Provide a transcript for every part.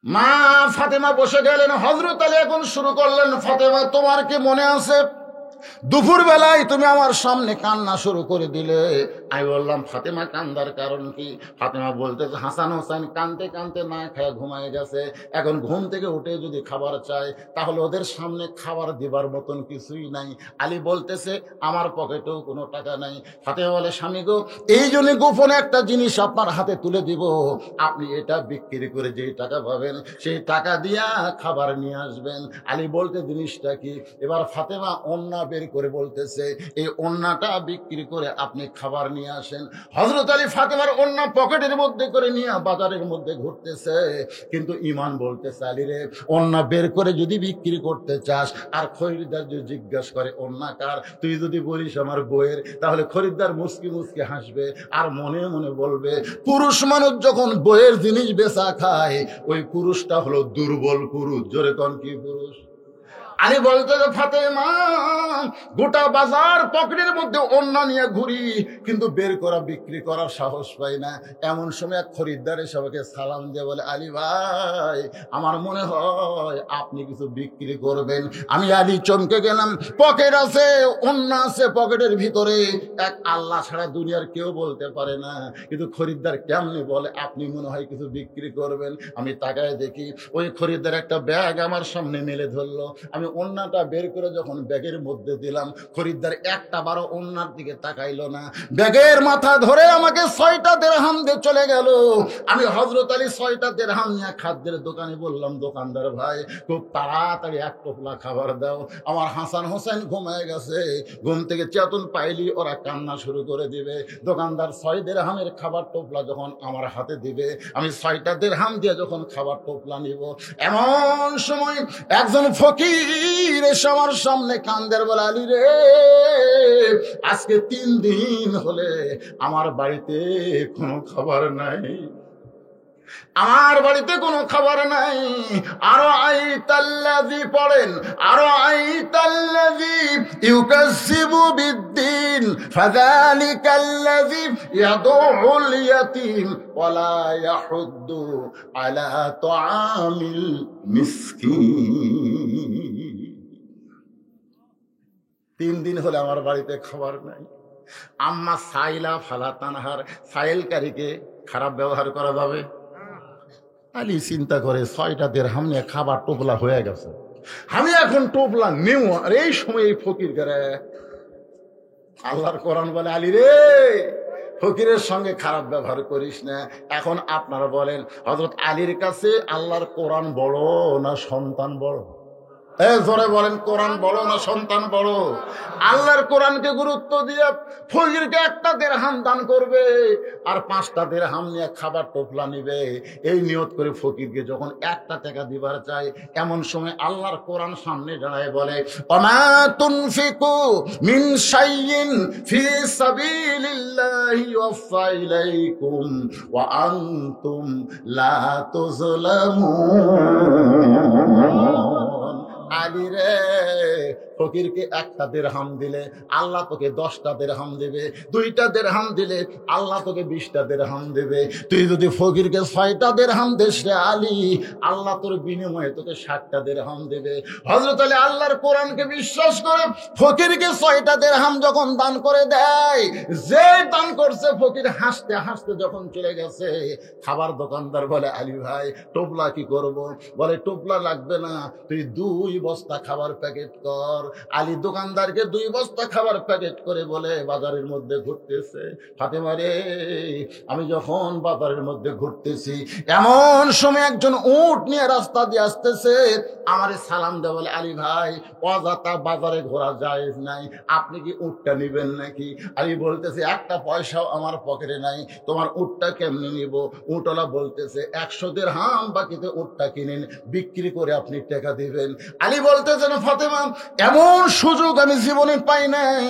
মা ফাতেমা বসে গেলেন, হযরত আলী এখন শুরু করলেন, ফাতেমা তোমার কি মনে আছে দুপুর বেলায় তুমি আমার সামনে কান্না শুরু করে দিলে? আমি বললাম ফাতেমা কান্দার কারণ কি? ফাতেমা বলতেছে হাসান হোসেন কানতে কানতে না খেয়ে ঘুমায় গেছে, এখন ঘুম থেকে উঠে যদি খাবার চায় তাহলে ওদের সামনে খাবার দিবার মতন কিছুই নাই। আলী বলতেছে আমার পকেটেও কোনো টাকা নাই। ফাতেমা বলে স্বামী গো, এই জন্য গোপনে একটা জিনিস আপনার হাতে তুলে দিব, আপনি এটা বিক্রি করে যেই টাকা পাবেন সেই টাকা দিয়া খাবার নিয়ে আসবেন। আলী বলতে জিনিসটা কি? এবার ফাতেমা ওন্না বের করে বলতেছে এই ওন্নাটা বিক্রি করে আপনি খাবার নিয়ে আসেন। হযরত আলী ফাতেমার ওন্না পকেটের মধ্যে করে নিয়ে বাজারের মধ্যে ঘুরতেছে, কিন্তু ঈমান বলতেছে আলী রে, ওন্না বের করে যদি বিক্রি করতে চাস আর খরিদ্দার যদি জিজ্ঞাসা করে ওন্না কার, তুই যদি বলিস আমার বইয়ের, তাহলে খরিদ্দার মুস্কি মুস্কি হাসবে আর মনে মনে বলবে পুরুষ মানুষ যখন বইয়ের জিনিস বেচা খায় ওই পুরুষটা হলো দুর্বল পুরুষ। জোরে কোন কি পুরুষ? আলী বলতে যে ফাতেমা গোটা বাজার পকেটের মধ্যে ওন্না নিয়ে ঘুরি, কিন্তু বের করা বিক্রি করার সাহস পাই না। এমন সময় এক খরিদ্দার সবাইকে সালাম দিয়ে বলে আলী ভাই আমার মনে হয় আপনি কিছু বিক্রি করবেন। আমি আলী চমকে গেলাম, পকেট আছে ওন্না আছে পকেটের ভিতরে, এক আল্লাহ ছাড়া দুনিয়ার কেউ বলতে পারে না, কিন্তু খরিদ্দার কেমনে বলে আপনি মনে হয় কিছু বিক্রি করবেন। আমি তাকায় দেখি ওই খরিদ্দার একটা ব্যাগ আমার সামনে মেলে ধরলো। আমি ওন্নাটা বের করে যখন ব্যাগের মধ্যে দিলাম, খরিদ্দার একটা বারো ওন্নার দিকে তাকাইলো না, ব্যাগের মাথা ধরে আমাকে 6টা দিরহাম দিয়ে চলে গেল। আমি হযরত আলী 6টা দিরহাম নিয়ে খাদ্যের দোকানে বললাম দোকানদার ভাই খুব তাড়াতাড়ি এক টোপলা খাবার দাও, আমার হাসান হোসেন ঘুমায় গেছে, ঘুম থেকে চেতন পাইলি ওরা কান্না শুরু করে দিবে। দোকানদার 6 দিরহামের খাবার টোপলা যখন আমার হাতে দিবে, আমি 6টা দিরহাম দিয়ে যখন খাবার টোপলা নিব, এমন সময় একজন ফকির এসে আমার সামনে কান্দের বলে আলী রে, আজকে 3 দিন হলে আমার বাড়িতে কোনো খাবার নাই, আমার বাড়িতে কোনো খাবার নাই। আরো আইতাল্লাযী পড়েন, আরো আইতাল্লাযী ইউকাজ্জিবু বিদ্দিন ফাযালিকাল্লাযী ইয়াদউল ইয়াতীম ওয়ালা ইয়াহুদ্দু আলা তুআমিল মিসকিন। 3 দিন হলে আমার বাড়িতে খাবার নাই। আম্মা সাইলা ফালা তানহার, সাইলকারীকে খারাপ ব্যবহার করা যাবে? আলী চিন্তা করে 6টা দিরহাম নিয়ে খাবার টোপলা হয়ে গেছে, আমি এখন টোপলা নেব, আর এই সময় এই ফকির করে আল্লাহর কোরআন বলে আলী রে ফকিরের সঙ্গে খারাপ ব্যবহার করিস না। এখন আপনারা বলেন হযরত আলীর কাছে আল্লাহর কোরআন বড় না সন্তান বড়? জোরে বলেন কোরআন বড় না সন্তান বড়? আল্লাহর কোরআনকে গুরুত্ব দিয়ে ফকিরকে একটা দিরহাম দান করবে আর 5টা দিরহাম নিয়ে খাবার টোপলা নিবে, এই নিয়ত করে ফকিরকে যখন একটা টাকা দিবার চায়, এমন সময় আল্লাহর কোরআন সামনে দাঁড়ায় বলে ওমা তুনফিকু মিন শাইইন ফি সাবিলিল্লাহি ইউফা ইলাইকুম ওয়া আনতুম লা তুযলামুন। আলী রে ফকিরকে একটা দিরহাম দিলে আল্লাহ তোকে 10টা দিরহাম দেবে, 2টা দিরহাম দিলে আল্লাহ তোকে 20টা দিরহাম দেবে। তুই যদি ফকিরকে 6টা দিরহাম দিস রে আলী, আল্লাহ তোর বিনিময়ে তোকে 60টা দিরহাম দেবে। হযরত আলী আল্লাহর কোরআনকে বিশ্বাস করে ফকিরকে 6টা দিরহাম যখন দান করে দেয়, যে দান করছে ফকির হাসতে হাসতে যখন চলে গেছে, খাবার দোকানদার বলে আলী ভাই টোপলা কি করব? বলে টোপলা লাগবে না, তুই 2 বস্তা খাবার প্যাকেট কর। আলী দোকানদারকে 2 বস্তা খাবার প্যাকেট করে বলে বাজারের মধ্যে ঘুরতেছে। ফাতেমা রে, আমি যখন বাজারের মধ্যে ঘুরতেছি এমন সময় একজন উট নিয়ে রাস্তা দিয়ে আসতেছে, আমারে সালাম দেয় বলে আলী ভাই অযথা বাজারে ঘোরা জায়েজ নাই, আপনি কি উটটা নেবেন নাকি? আলী বলতেছে একটা পয়সাও আমার পকেটে নাই, তোমার উটটা কেমনে নিব? উটওয়ালা বলতেছে 100 দিরহাম বাকিতে উটটা কিনেন, বিক্রি করে আপনি টাকা দিবেন। আলী বলতেছেন ফাতেমা এমন এমন সুযোগ আমি জীবনে পাই নাই।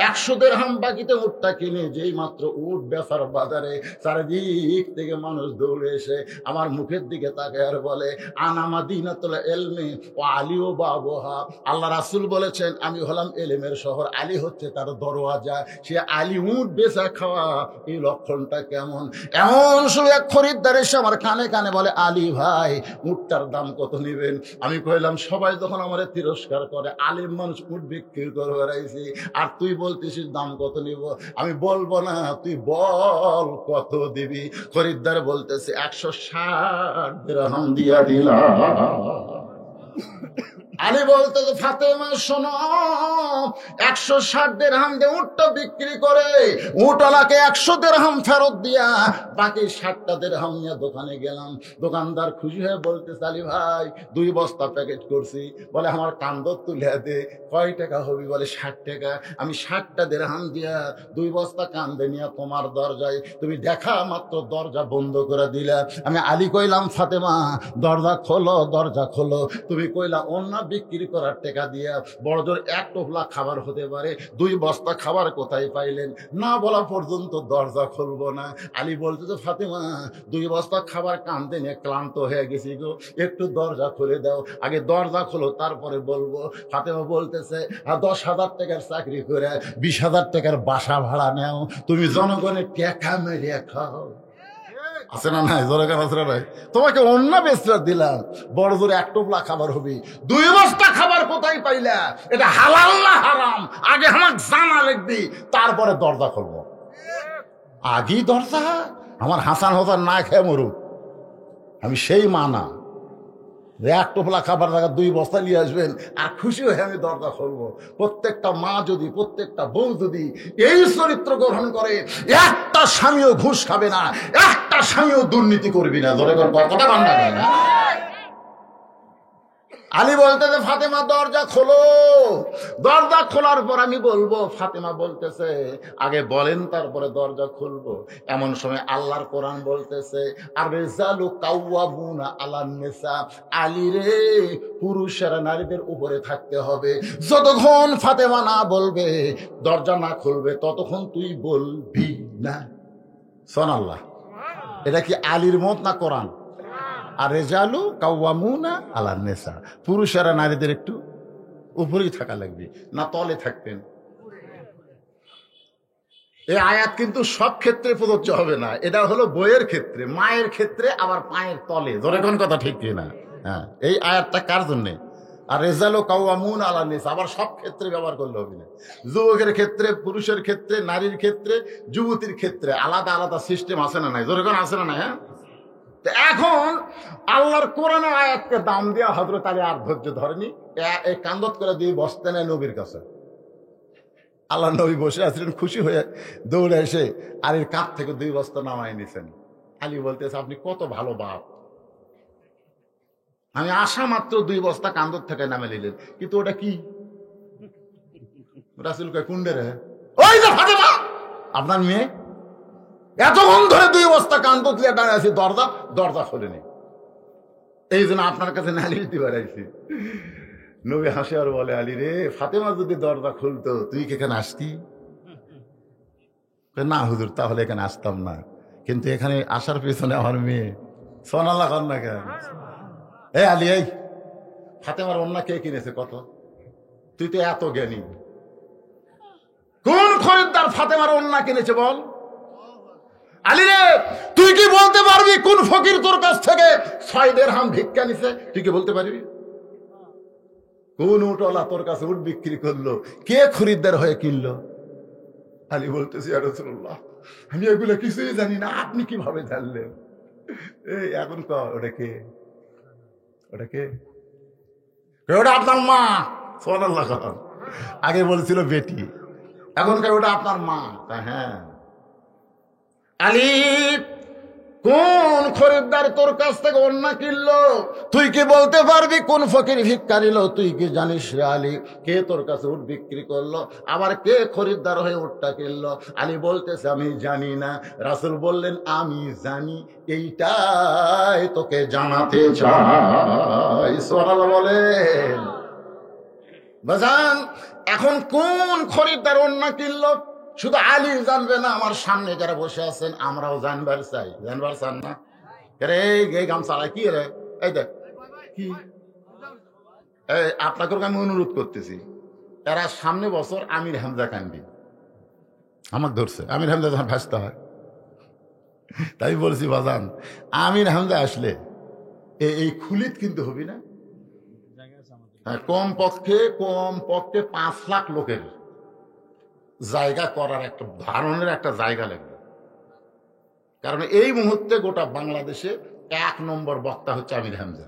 100 দিরহাম বাকিতে উটটা কিনে যেই মাত্র উট বেচার বাজারে, চারিদিক থেকে মানুষ দৌড়ে এসে আমার মুখের দিকে তাকায় আর বলে, আনা মাদিনাতুল ইলমি ওয়া আলিউ বাবুহা। আল্লাহ রাসূল বলেছেন, আমি হলাম এলেমের শহর, আলী হচ্ছে তার দরওয়াজা। সে আলী উট বেচা খাওয়া, এই লক্ষণটা কেমন? এমন সময় এক খরিদ্দার এসে আমার কানে কানে বলে, আলী ভাই, উটটার দাম কত নেবেন? আমি কইলাম, সবাই যখন আমার তিরস্কার করে, আলিম মানুষ উট বিক্রি করে বেড়াইছি, আর তুই বলতেছিস দাম কত নিব? আমি বলবো না, তুই বল কত দিবি? খরিদ্দার বলতেছে, 160 দিরহাম দিয়া দিলাম। আলী বলতে, ফাতেমা শোনো, 160 দিরহাম দিয়ে উটটা বিক্রি করে উটওয়ালাকে 100 দিরহাম ফেরত দিয়া বাকি 60টা দিরহাম নিয়ে দোকানে গেলাম। দোকানদার খুশি হয়ে বলতে, আলী ভাই 2 বস্তা প্যাকেট করছি। বলে, আমার কান্দর তুলে দে। কয় টাকা হবি? বলে 60 টাকা। আমি 60টা দিরহাম দিয়া 2 বস্তা কান্দে নিয়ে তোমার দরজায়, তুমি দেখা মাত্র দরজা বন্ধ করে দিলা। আমি আলী কইলাম, ফাতেমা দরজা খোলো, দরজা খোলো। তুমি কইলা অন্য বিক্রি করার টাকা দিয়া বড় জোর 1 টোপলা খাবার হতে পারে, 2 বস্তা খাবার কোথায় পাইলেন? না বলা পর্যন্ত দরজা খুলবো না। আলী বলতে, তো ফাতেমা 2 বস্তা খাবার কান্দে নিয়ে ক্লান্ত হয়ে গেছি গো, একটু দরজা খুলে দাও। আগে দরজা খোলো, তারপরে বলবো। ফাতেমা বলতেছে, 10,000 টাকার চাকরি করে 20,000 টাকার বাসা ভাড়া নেও, তুমি জনগণের টাকা মেরে খাও। আছে না নাই? জোরে কেন আছে না নাই? তোমাকে অন্য বেচরা দিলাম, বড় জোরে 1 টোপলা খাবার হবি, 2 বস্তা খাবার কোথায় পাইলা? এটা হালাল না হারাম? আগে আমাকে জানা লিখবি, তারপরে দরজা খুলবো। আগেই দরজা? আমার হাসান হোসান না খেয়ে মরুক, আমি সেই মা না 1 টোপলা খাবার টাকা 2 বস্তা নিয়ে আসবেন আর খুশি হয়ে আমি দরজা খুলবো। প্রত্যেকটা মা যদি, প্রত্যেকটা বউ যদি এই চরিত্র গ্রহণ করে, একটা স্বামীও ঘুষ খাবে না, একটা স্বামীও দুর্নীতি করবি না। ধরে কথা বান্না করে না। আলী বলতেছে, ফাতেমা দরজা খোলো। দরজা খোলার পর আমি বলবো। ফাতেমা বলতেছে, আগে বলেন তারপরে দরজা খুলবো। এমন সময় আল্লাহর কোরআন বলতেছে, আর রিজালু কাওয়ামুনা আলান নিসা। আলী রে, পুরুষেরা নারীদের উপরে থাকতে হবে। যতক্ষণ ফাতেমা না বলবে, দরজা না খুলবে, ততক্ষণ তুই বলবি না। সুবহানাল্লাহ। এটা কি আলীর মত না কোরআন? আর রেজালু কাওয়ামুনা আলান নিসা, পুরুষেরা নারীদের একটু উপরেই থাকা লাগবে, না তলে থাকবেন। এই আয়াত কিন্তু সব ক্ষেত্রে প্রযোজ্য হবে না। এটা হলো বইয়ের ক্ষেত্রে, মায়ের ক্ষেত্রে, আবার পায়ের তলে। ধরে কোন কথা ঠিক কিনা? হ্যাঁ, এই আয়াতটা কার জন্য? আর রেজালু কাওয়ামুনা আলান নিসা আবার সব ক্ষেত্রে ব্যবহার করলে হবে না। যুবকের ক্ষেত্রে, পুরুষের ক্ষেত্রে, নারীর ক্ষেত্রে, যুবতীর ক্ষেত্রে আলাদা আলাদা সিস্টেম আছে না নাই? ধরে কোন আছে না নাই? হ্যাঁ, এখন আল্লাহর কোরআনের আয়াতকে দাম দিয়া হযরত আলী আর ধৈর্য ধরেনি, এই কান্দত করে 2 বস্তা নেয় নবীর কাছে। আল্লাহ নবী বসে আছিলেন, খুশি হয়ে দৌড়ে এসে আলীর কাঁধ থেকে 2 বস্তা নামাই নিছেন। আলী বলতেছে, আপনি কত ভালো বাপ, আমি আসা মাত্র 2 বস্তা কান্দত থেকে নামে নিলেন, কিন্তু ওটা কি? রাসূল কয়, কুন্ডে রে? ওই যে ফাতেমা, আপনার মেয়ে। এতক্ষণ ধরে 2 বস্তা কান্দত লিয়ে দাঁড়িয়ে আছি, দরজা খোলেনি, এই জন্য আপনার কাছে নালিশ দিতে পারাইছি। নবী হাসে আর বলে, আলী রে, ফাতেমা যদি দরজা খুলতো তুই কি এখানে আসতি? না হুজুর, তাহলে এখানে আসতাম না, কিন্তু এখানে আসার পেছনে আমার মেয়ে। সুবহানাল্লাহ কর না কেন? এই আলী, এই ফাতেমার ওন্না কে কিনেছে কত? তুই তো এত জ্ঞানী, কোন খরিদ্দার ফাতেমার ওন্না কিনেছে বল? আলী রে, তুই কি বলতে পারবি কোন ফকির তোর কাছ থেকে 6 দিরহাম ভিক্ষা নিছে? তুই কি বলতে পারবি? কোন উটওয়ালা তোর কাছে উট বিক্রি করলো? কে খরিদ্দার হয়ে কিনলো? আলী বলতেছি, ইয়া রাসূলুল্লাহ, আমি এগুলো কিছুই জানি না, আপনি কিভাবে জানলেন? এই এখন ওটা কে? ওটা কে? ওটা আপনার মা। সুবহানাল্লাহ। আগে বলছিল বেটি, এখন ওটা আপনার মা। হ্যাঁ। আলী, কোন খরিদ্দার তোর কাছ থেকে ওন্না কিনলো? তুই কি বলতে পারবি কোন ফকির ভিক্ষা নিল? তুই কি জানিস রে আলী, কে তোর কাছে উট বিক্রি করলো, আবার কে খরিদ্দার হয়ে উটটা কিনলো? আলী বলতেছে, আমি জানি না। রাসূল বললেন, আমি জানি, এইটাই তোকে জানাতে চাই। সুবহানাল্লাহ বলেন। বাজান এখন কোন খরিদ্দার অন্য কিনলো শুধু আলী জানবে না, আমার সামনে যারা বসে আছেন আমরাও জানবার চাই। জানবার চান না? রে এই গামছা কি রে, এই দেখ কি, আপনাকে আমি অনুরোধ করতেছি, এরা সামনে বছর আমির হামজা কান্দি আমাকে ধরছে, আমির হামজা যখন ভাসতে হয়, তাই বলছি বাজান আমির হামজা আসলে এই খুলিত কিন্তু হবি না। হ্যাঁ, কমপক্ষে 5 লাখ লোকের জায়গা করার একটা ধারণের একটা জায়গা লাগবে। কারণ এই মুহূর্তে গোটা বাংলাদেশে 1 নম্বর বক্তা হচ্ছে আমির হামজা।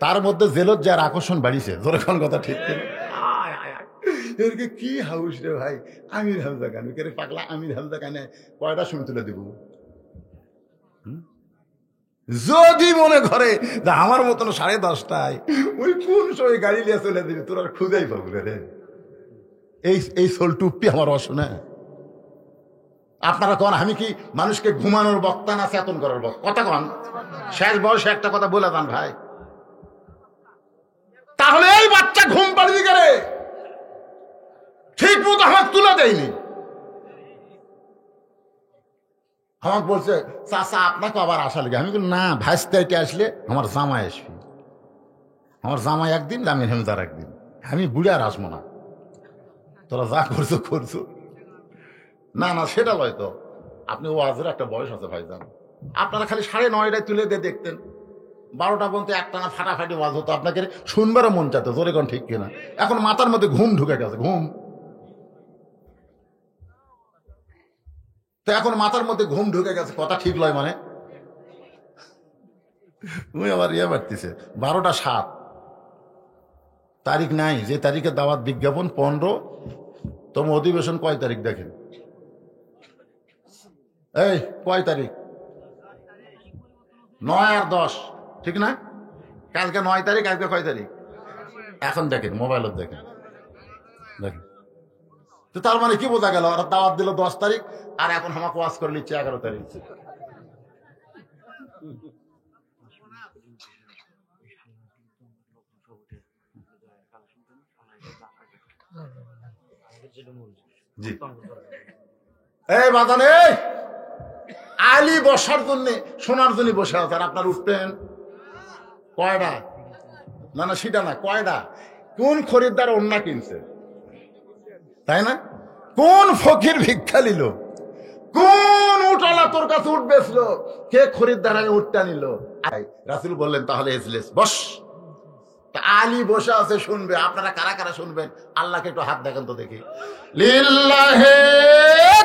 তার মধ্যে জেলত যার আকর্ষণ বাড়িছে, জোরে কোন কথা ঠিক কি হাউস রে ভাই, আমির হামজা গান কে পাগলা, আমির হামজা গানে কয়টা সময় তুলে দিব। যদি মনে করে যে আমার মতন 10:30টায় ওই কোন সময় গাড়ি নিয়ে চলে দিবি, তোর আর খুঁজেই পাবো রে। এই সোল টুপি আমার অশোনা। আপনারা কন আমি কি মানুষকে ঘুমানোর বক্তা না চেতন করার বক্তা? কথা কন, শেষ বয়সে একটা কথা বলে দেন ভাই। তাহলে এই বাচ্চা ঘুম পাড়ি করে ঠিক মতো আমাকে তুলে দেয়নি। আমাকে বলছে চাচা আপনাকে আবার আসা লাগে। আমি না, ভাইস্তাইতে আসলে আমার জামাই আসবি, আমার জামাই একদিন, আমির হামজার একদিন, আমি বুড়ে আর আসবো না, তোরা যা করছো করছো। না না সেটা লয় তো, আপনি ওয়াজের একটা বয়স আছে ভাইজান। আপনারা খালি 9:30টায় তুলে দিয়ে দেখতেন, 12টা পর্যন্ত একটানা ফাটাফাটি ওয়াজ হতো, আপনাকে শুনবারও মন চাইতো, জোরে কোন ঠিক কিনা? এখন মাথার মধ্যে ঘুম ঢুকে গেছে, ঘুম। তো এখন মাথার মধ্যে ঘুম ঢুকে গেছে, কথা ঠিক লয় মানে তুমি আবার বাড়তিছে। 12টা 7 তারিখ নাই, যে তারিখে দাওয়াত বিজ্ঞাপন 15তম অধিবেশন কয় তারিখ দেখেন? এই কয় তারিখ? 9 আর 10, ঠিক না? কালকে 9 তারিখ, আজকে কয় তারিখ? এখন দেখেন মোবাইলত দেখেন, দেখেন। তো তার মানে কি বোঝা গেল? ওরা দাওয়াত দিল 10 তারিখ, আর এখন আমাকে ওয়াজ করে নিচ্ছে 11 তারিখ। জি এই বাদান, এই আলী বসার জন্য শোনার জন্য বসে আছে, আর আপনার উঠতেন কয়টা? না না সেটা না, কয়টা? কোন খরিদ্দার অন্য কিনছে, তাই না? কোন ফকির ভিক্ষা নিল, কোন উঠালা তোর কাছে উঠ বেচলো, কে খরিদ্দার আগে উঠটা নিল? রাসূল বললেন তাহলে এজলিস, বস। তা আলী বসে আছে, শুনবে। আপনারা কারা কারা শুনবেন? আল্লাহকে একটু হাত দেখেন তো দেখি। লিল্লাহি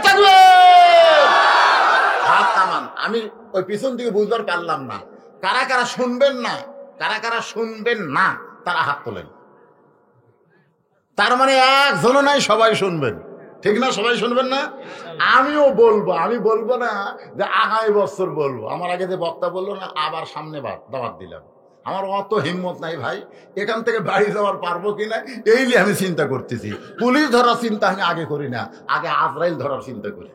তাকবীর, হাত নামান। আমি ওই পিছন দিকে বুঝতে পারলাম না কারা কারা শুনবেন না, কারা কারা শুনবেন না, তারা হাত তোলেন। তার মানে একজনও নাই, সবাই শুনবেন, ঠিক না? সবাই শুনবেন না? আমিও বলবো, আমি বলবো না যে আগামী বছর বলবো, আমার আগে যে বক্তা বললো না আবার সামনে দাওয়াত দিলাম। আমার অত হিম্মত নাই ভাই, এখান থেকে বাড়ি যাওয়ার পারবো কিনা এই নিয়ে আমি চিন্তা করতেছি। পুলিশ ধরার চিন্তা আমি আগে করি না, আগে আজরাইল ধরার চিন্তা করি।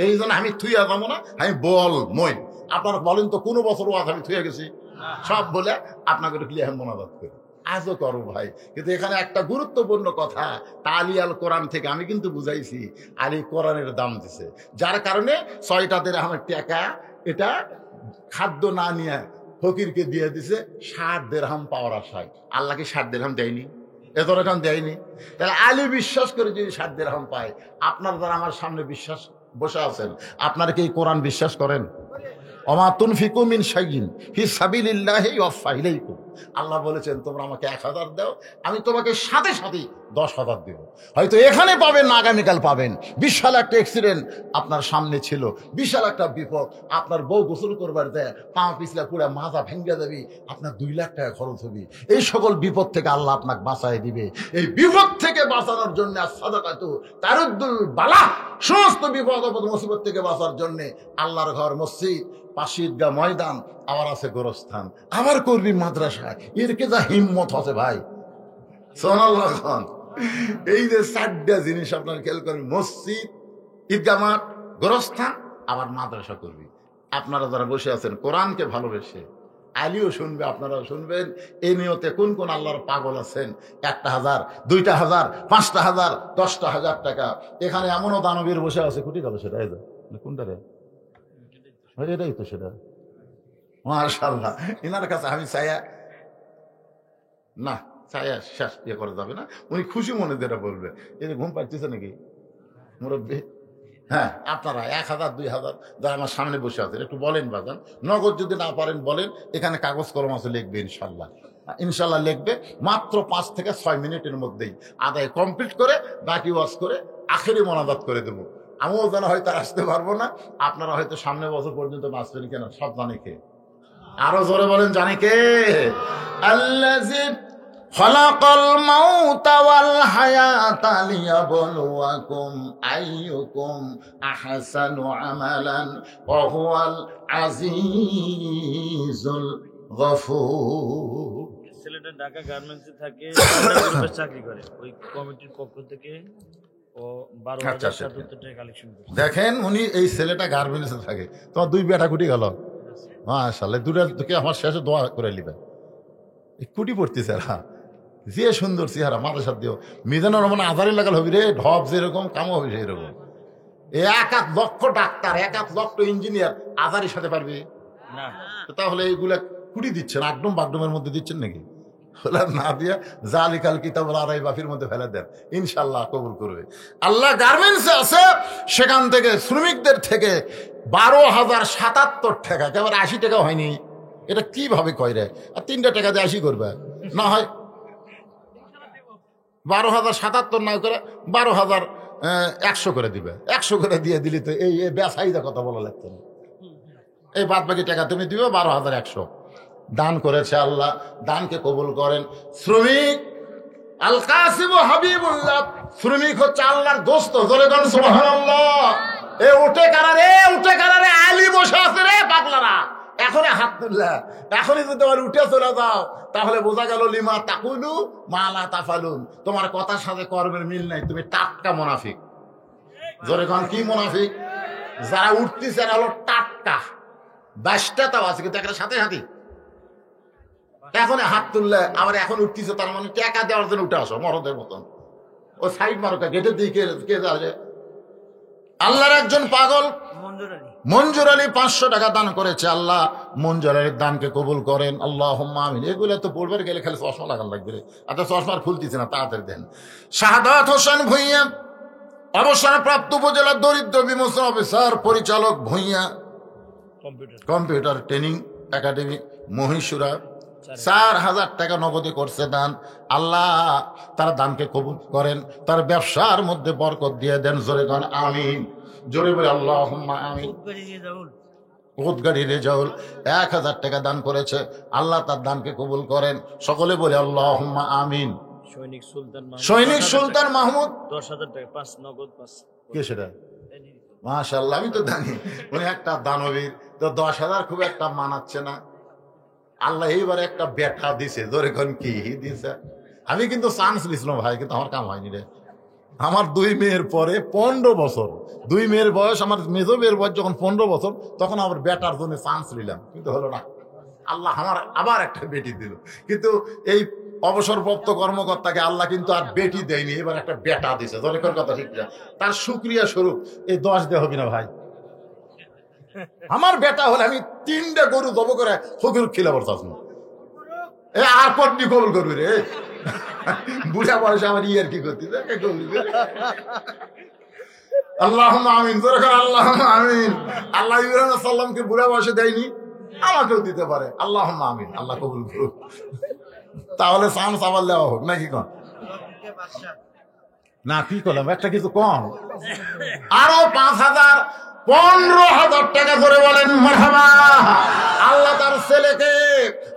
এই জন্য আমি থুইয়া যাবো না, আমি বল মই। আপনারা বলেন তো কোনো বছর ওয়াজ আমি থুয়ে গেছি? সব বলে আপনাকে ক্লিয়ার মোনাজাত করি, আজও করো ভাই। কিন্তু এখানে একটা গুরুত্বপূর্ণ কথা, তালি আল কোরআন থেকে আমি কিন্তু বুঝাইছি আলী কোরআনের দাম দিছে, যার কারণে 6টা দিরহামের টাকা এটা খাদ্য না নিয়ে ফকিরকে দিয়ে দিছে 60 দিরহাম পাওয়ার আশায়। আল্লাহকে 60 দিরহাম দেয়নি, এত রকম দেয়নি। তাহলে আলী বিশ্বাস করে যদি 60 দিরহাম পায়, আপনার দ্বারা আমার সামনে বিশ্বাস বসে আছেন, আপনারা কি এই কোরআন বিশ্বাস করেন? ওমা তুনফিকু মিন শাইইন ফি সাবিলিল্লাহি ইউওয়াফা ইলাইকুম। আল্লাহ বলেছেন তোমরা আমাকে 1000 দাও, আমি তোমাকে সাথে সাথে 10,000 দেব। হয়তো এখানে পাবেন না, আগামীকাল পাবেন। বিশাল একটা অ্যাক্সিডেন্ট আপনার সামনে ছিল, বিশাল একটা বিপদ, আপনার বউ গোসল করবার দেয়, পা পিছলা পুরা মাজা ভেঙ্গে দেবে, আপনার 2 লাখ টাকা খরচ হবে। এই সকল বিপদ থেকে আল্লাহ আপনাকে বাঁচায় দিবে। এই বিপদ থেকে বাঁচানোর জন্য সাদাকাতু তারুদ্দুল বালা, সমস্ত বিপদ আপদ মুসিবত থেকে বাঁচার জন্য আল্লাহর ঘর, মসজিদ, পাশে ঈদগাহ ময়দান, আবার আছে গোরস্থান, আবার করবি মাদ্রাসা। এর কে যা হিম্মত আছে ভাই, সুবহানাল্লাহ খান। এই যে 4টা জিনিস আপনার খেয়াল করবেন, মসজিদ, ঈদগাহ মাঠ, গোরস্থান, আবার মাদ্রাসা করবি। আপনারা যারা বসে আছেন কোরআনকে ভালোবেসে, আলীও শুনবে, আপনারাও শুনবেন। এই নিয়তে কোন কোন আল্লাহর পাগল আছেন, 1,000, 2,000, 5,000, 10,000 টাকা। এখানে এমনও দানবীর বসে আছে, কুটি গেল সেটা, এই কোনটা রে, এটাই তো সেটা। মাশাআল্লাহ, এনার কাছে আমি চাইয়া না, চাইয়া শেষ ইয়ে করা যাবে না। উনি খুশি মনে যেটা বলবে। এই ঘুম পাচ্ছে নাকি মুরব্বী? হ্যাঁ, আপনারা 1,000, 2,000 যারা আমার সামনে বসে আছেন একটু বলেন বাজান। নগদ যদি না পারেন বলেন, এখানে কাগজ কলম আছে, লিখবে ইনশাল্লাহ। ইনশাল্লাহ লিখবে। মাত্র 5 থেকে 6 মিনিটের মধ্যেই আদায় কমপ্লিট করে বাকি ওয়াজ করে আখেরি মোনাজাত করে দেবো। আমিও যেন হয়তো আসতে পারবো না, আপনারা হয়তো সামনে বছর পর্যন্ত বাঁচবেন। কেন? সব জানে কে? আরো জোরে বলেন, জানে কে? আল্লাযী খালাকাল মাউতা ওয়াল হায়াতা লিয়াবলুয়াকুম আইয়ুকুম আহসানু আমালান ওয়া হুয়াল আজিজুল গফুর। ছেলেটা ঢাকা গার্মেন্টসে থাকে, চাকরি করে। ওই কমিটির পক্ষ থেকে ও 12,077 টাকা কালেকশন করে। দেখেন, উনি এই ছেলেটা গার্মেন্টসে থাকে, তোমার 2 বেটা কুটি গেল। মাশাআল্লাহ, দুটা থেকে আমার শেষে দোয়া করে নিবে। এই কুটি পড়তেছে যে সুন্দর চেহারা, মাথার সাথে দিও মিজানুর রহমান আজারি লাগাল হবি রে, ঢপ যেরকম কামও হবে সেরকম। 1 লক্ষ ডাক্তার, 1 লক্ষ ইঞ্জিনিয়ার আজারির সাথে পারবে না? তাহলে এইগুলা কুটি দিচ্ছেন, আকডম বাগডমের মধ্যে দিচ্ছেন নাকি? না দিয়া জালিকাল কিতাবুল আরাই বাফির মধ্যে ফেলে দেন, ইনশাল্লাহ কবুল করবে আল্লাহ। গার্মেন্টসে আছে, সেখান থেকে শ্রমিকদের থেকে 12,077 টাকা, কেবল 80 টাকা হয়নি। এটা কিভাবে কয় রে? আর 3টা টাকা দিয়ে 80 করবে না হয়? 12,077 না করে 12,100 করে দিবে। 100 করে দিয়ে দিলি তো এই বেসাইদা কথা বলা লাগতো না। এই বাদ বাকি টাকা তুমি দিবে 12,100। দান করেছে আল্লাহ, দানকে কবুল করেন। শ্রমিক আল কাসিম হাবিবুল্লাহ, শ্রমিক হচ্ছে আল্লাহর দোস্ত। জোরে বলেন সুবহানাল্লাহ। এ উঠে কারারে, উঠে কারারে, আলী বসে আছে রে পাগলারা। এখনই হাত তুললা, এখনই যদি তোমার উঠে চলে যাও তাহলে বোঝা গেল লিমা তাকুলু মা লা তাফালুন, তোমার কথার সাথে কর্মের মিল নাই, তুমি টাটকা মুনাফিক। জোরে কোন কি মুনাফিক? যারা উঠতেছে এরা হলো টাটকা, 22টা তাও আছে কিন্তু একটা সাথে সাথে। এখন হাত তুললে আবার এখন উঠতেছে, তার মানে টাকা দেওয়ার জন্য উঠে আসো মরদের মতন। ও সাইড মারোকা, গেটের দিকে কে যাবে? আল্লাহর একজন পাগল মঞ্জুর আলী 500 টাকা দান করেছে। আল্লাহ মঞ্জুর আলীর দানকে কবুল করেন, আল্লাহুম্মা আমিন। এগুলো তো বলবার গেলে খালি চশমা লাগান লাগবে রে। আচ্ছা, চশমার খুলতেছে না, তাড়াতাড়ি দেন। শাহাদাত হোসেন ভুঁইয়া, অবসরপ্রাপ্ত উপজেলার দরিদ্র বিমোচন অফিসার পরিচালক ভুঁইয়া, কম্পিউটার ট্রেনিং একাডেমি মহীশূরা, 4,000 টাকা নগদে করছে দান। আল্লাহ তার দানকে কবুল করেন, তার ব্যবসার মধ্যে বরকত দিয়ে দেন। জোরে গান আমিন। জোরে বলে আল্লাহুম্মা আমিন। উদগাড়ি রেজাউল 1,000 টাকা দান করেছে, আল্লাহ তার দানকে কবুল করেন। সকলে বলে আল্লাহুম্মা আমিন। সৈনিক সুলতান মাহমুদ 10,000 টাকা, 5 নগদ 5। কে সেটা? মাশাআল্লাহ, আমি তো জানি উনি একটা দানবীর। তো 10,000 খুব একটা মানাচ্ছে না। আল্লাহ এইবার একটা বেটা দিছে। ধরে কোন কি দিছে? আমি কিন্তু চান্স দিছিলাম ভাই, কিন্তু আমার কাম হয়নি রে। আমার 2 মেয়ের পরে 15 বছর, 2 মেয়ের বয়স, আমার মেজো মেয়ের বয়স যখন 15 বছর, তখন আবার বেটার জন্য চান্স নিলাম, কিন্তু হলো না। আল্লাহ আমার আবার একটা বেটি দিল, কিন্তু এই অবসরপ্রাপ্ত কর্মকর্তাকে আল্লাহ কিন্তু আর বেটি দেয়নি, এবার একটা বেটা দিছে। ধরে কোন কথা ঠিক না? তার শুকরিয়া স্বরূপ এই 10 দেওয়া হবে না ভাই। আমার বেটা হলে আমি 3টা গরু জব করে ফকির খিলা পড়তাম। আর পটনি কবুল করবি রে, বুড়া বয়সে আমার ইয়ার কি করতে। আল্লাহুম্মা আমিন। আল্লাহুম্মা আমিন। আল্লাহ ইব্রাহিম সাল্লামকে বুড়া বয়সে দেয়নি, আমাকেও দিতে পারে। আল্লাহুম্মা আমিন। আল্লাহ কবুল করুক। তাহলে চান্স আবার দেওয়া হোক নাকি? কন না, কি করলাম, একটা কিছু কম। আরো 5,000, 15,000 টাকা করে বলেন মারহাবা। আল্লাহ তার ছেলেকে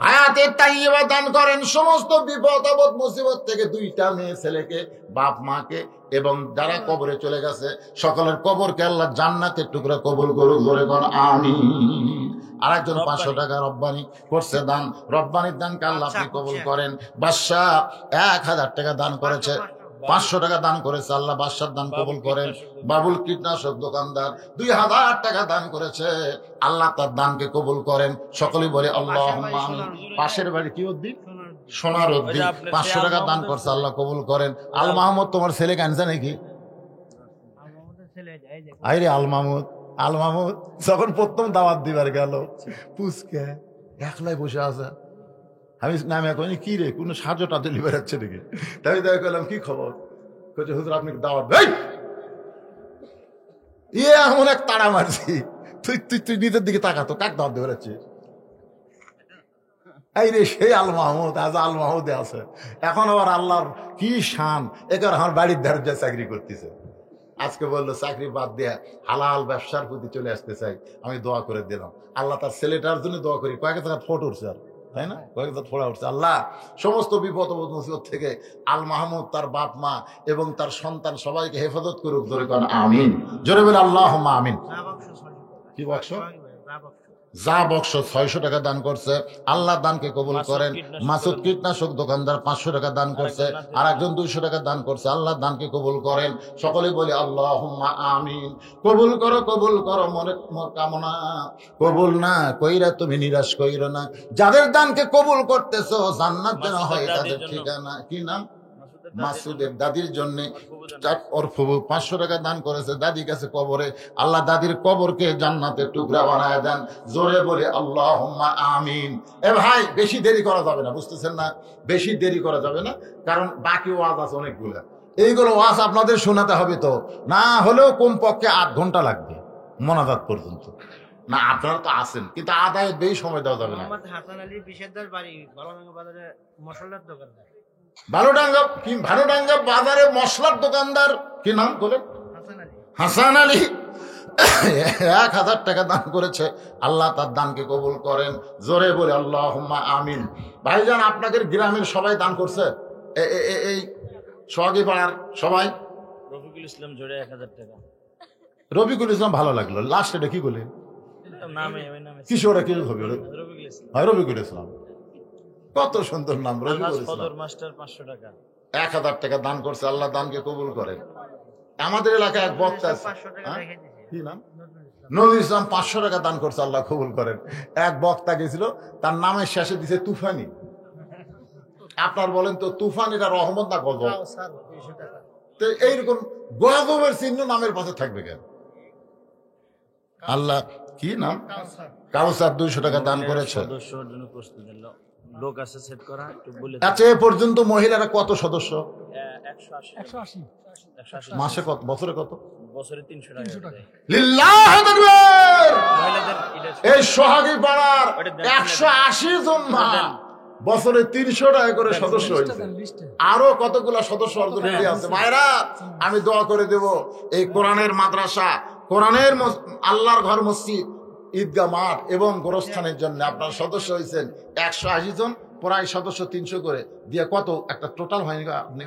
হায়াতে তাইয়্যিবা দান করেন। সমস্ত বিপদ আপদ মুসিবত থেকে 2টা মেয়ে ছেলেকে, বাপ মাকে, এবং যারা কবরে চলে গেছে সকলের কবরকে আল্লাহ জান্নাতের টুকরা কবুল করুক। জোরে বল আমিন। আরেকজন 500 টাকা রব্বানি করছে দান। রব্বানির দানকে আল্লাহ আপনি কবুল করেন। বাদশা 1,000 টাকা দান করেছে। 500 টাকা দান করেছে, আল্লাহ বাদশার দান কবুল করেন। বাবুল কীটনাশক দোকানদার 2000 টাকা দান করেছে, আল্লাহ তার দানকে কবুল করেন। সকলেই বলে আল্লাহুম্মা আমিন। পাশের বাড়ি কি উদ্দিন? সোনার উদ্দিন 500 টাকা দান করছে, আল্লাহ কবুল করেন। আল মাহমুদ তোমার ছেলে কানছে নাকি? আইরে আল মাহমুদ, আল মাহমুদ যখন প্রথম দাওয়াত দিবার গেল পুচকে একলাই বসে আছে, আমি নামে কইনি কি রে কোনো সাহায্যটা দিলি বেড়াচ্ছে নাকি? তাই দেখা করলাম কি খবর, কইছে হুজুর আপনি দাওয়াত দেই। ইয়ে এমন এক তাড়া মারছি, তুই তুই তুই নিজের দিকে তাকাতো, কাক দাওয়াত দিয়ে বেড়াচ্ছিস? এই রে সেই আল মাহমুদ, আজ আল মাহমুদে আছে। এখন আবার আল্লাহর কি শান, এবার আমার বাড়ির ধারে চাকরি করতেছে। আজকে বললো চাকরি বাদ দিয়ে হালাল ব্যবসার প্রতি চলে আসতে চাই, আমি দোয়া করে দিলাম। আল্লাহ তার ছেলেটার জন্য দোয়া করি, কয়েক টাকা ফোট উঠছে আর, তাই না? কয়েক ফোড়া উঠছে। আল্লাহ সমস্ত বিপদ মুসিবত থেকে আল মাহমুদ, তার বাপ মা এবং তার সন্তান সবাইকে হেফাজত করুক। জোরে করেন আমিন। জোরে বলে আল্লাহুম্মা আমিন। কি বাক্স? যা বক্স 600 টাকা দান করছে, আল্লাহ দানকে কবুল করেন। মাসুদ কীটনাশক দোকানদার 500 টাকা দান করছে, আর একজন 200 টাকা দান করছে, আল্লাহ দানকে কবুল করেন। সকলে বলি আল্লাহুম্মা আমিন। কবুল করো, কবুল করো, মনে কামনা কবুল না কইরা তুমি নিরাশ কইরো না। যাদের দানকে কবুল করতেছো জান্নাত যেন হয় তাদের ঠিকানা। কি নাম? মাসুদের দাদির জন্য ওর ফুবু 500 টাকা দান করেছে দাদি কাছে কবরে, আল্লাহ দাদির কবরকে জান্নাতের টুকরা বানায় দেন। জোরে বলে আল্লাহুম্মা আমিন। এ ভাই বেশি দেরি করা যাবে না, বুঝতেছেন না? বেশি দেরি করা যাবে না, কারণ বাকি ওয়াজ আছে অনেকগুলো। এইগুলো ওয়াজ আপনাদের শোনাতে হবে, তো না হলেও কমপক্ষে 8 ঘন্টা লাগবে মোনাজাত পর্যন্ত। না আপনারা তো আছেন, কিন্তু আদায়ের বেশি সময় দেওয়া যাবে না। হাসান আলী বিশেষদার বাড়ি ভালোডাঙ্গা বাজারে মশলার দোকানদার। ভালোডাঙ্গা বাজারে মশলার দোকানদার, কি নাম বলেন? হাসান আলী 1000 টাকা দান করেছে, আল্লাহ তার দানকে কবুল করেন। জোরে বলে আল্লাহুম্মা আমিন। ভাইজান আপনাদের গ্রামের সবাই দান করছে, এই সোহাগী পাড়ার সবাই? রফিকুল ইসলাম জোরে 1000 টাকা। রফিকুল ইসলাম ভালো লাগলো, লাস্ট এটা কি বলে কিশোরা কি হবে? রফিকুল ইসলাম, কত সুন্দর নাম। রফিকুল ইসলাম মাস্টার 500 টাকা 1000 টাকা দান করছে, আল্লাহ দানকে কবুল করেন। আমাদের এলাকায় এক বক্তা আছে, কি নাম? নজরুল ইসলাম 500 টাকা দান করছে, আল্লাহ কবুল করেন। এক বক্তা গেছিল, তার নামের শেষে দিছে তুফানি। আপনার বলেন তো তুফানিটা রহমত না গজব? তো এইরকম গজবের চিহ্ন নামের পাশে থাকবে কেন? আল্লাহ কি নাম? কাউসার 200 টাকা দান করেছে। আচ্ছা এ পর্যন্ত মহিলারা কত সদস্য? 180 মাসে কত, বছরে কত? বছরে 300 টাকা। লিল্লাহি তাকবীর। এই সোহাগী পাড়ার 180 জন মা বছরে 300 টাকা করে সদস্য হয়েছে। আরো কতগুলো সদস্য অর্জন হয়ে আছে। ভাইরা আমি দোয়া করে দেব, এই কোরআনের মাদ্রাসা, কোরআনের আল্লাহর ঘর, মসজিদ, ঈদগাহ মাঠ এবং গোরস্থানের জন্য আপনার সদস্য হয়েছেন 180 জন, প্রায় সদস্য 300 করে দিয়ে কত একটা টোটাল হয়নি? আপনি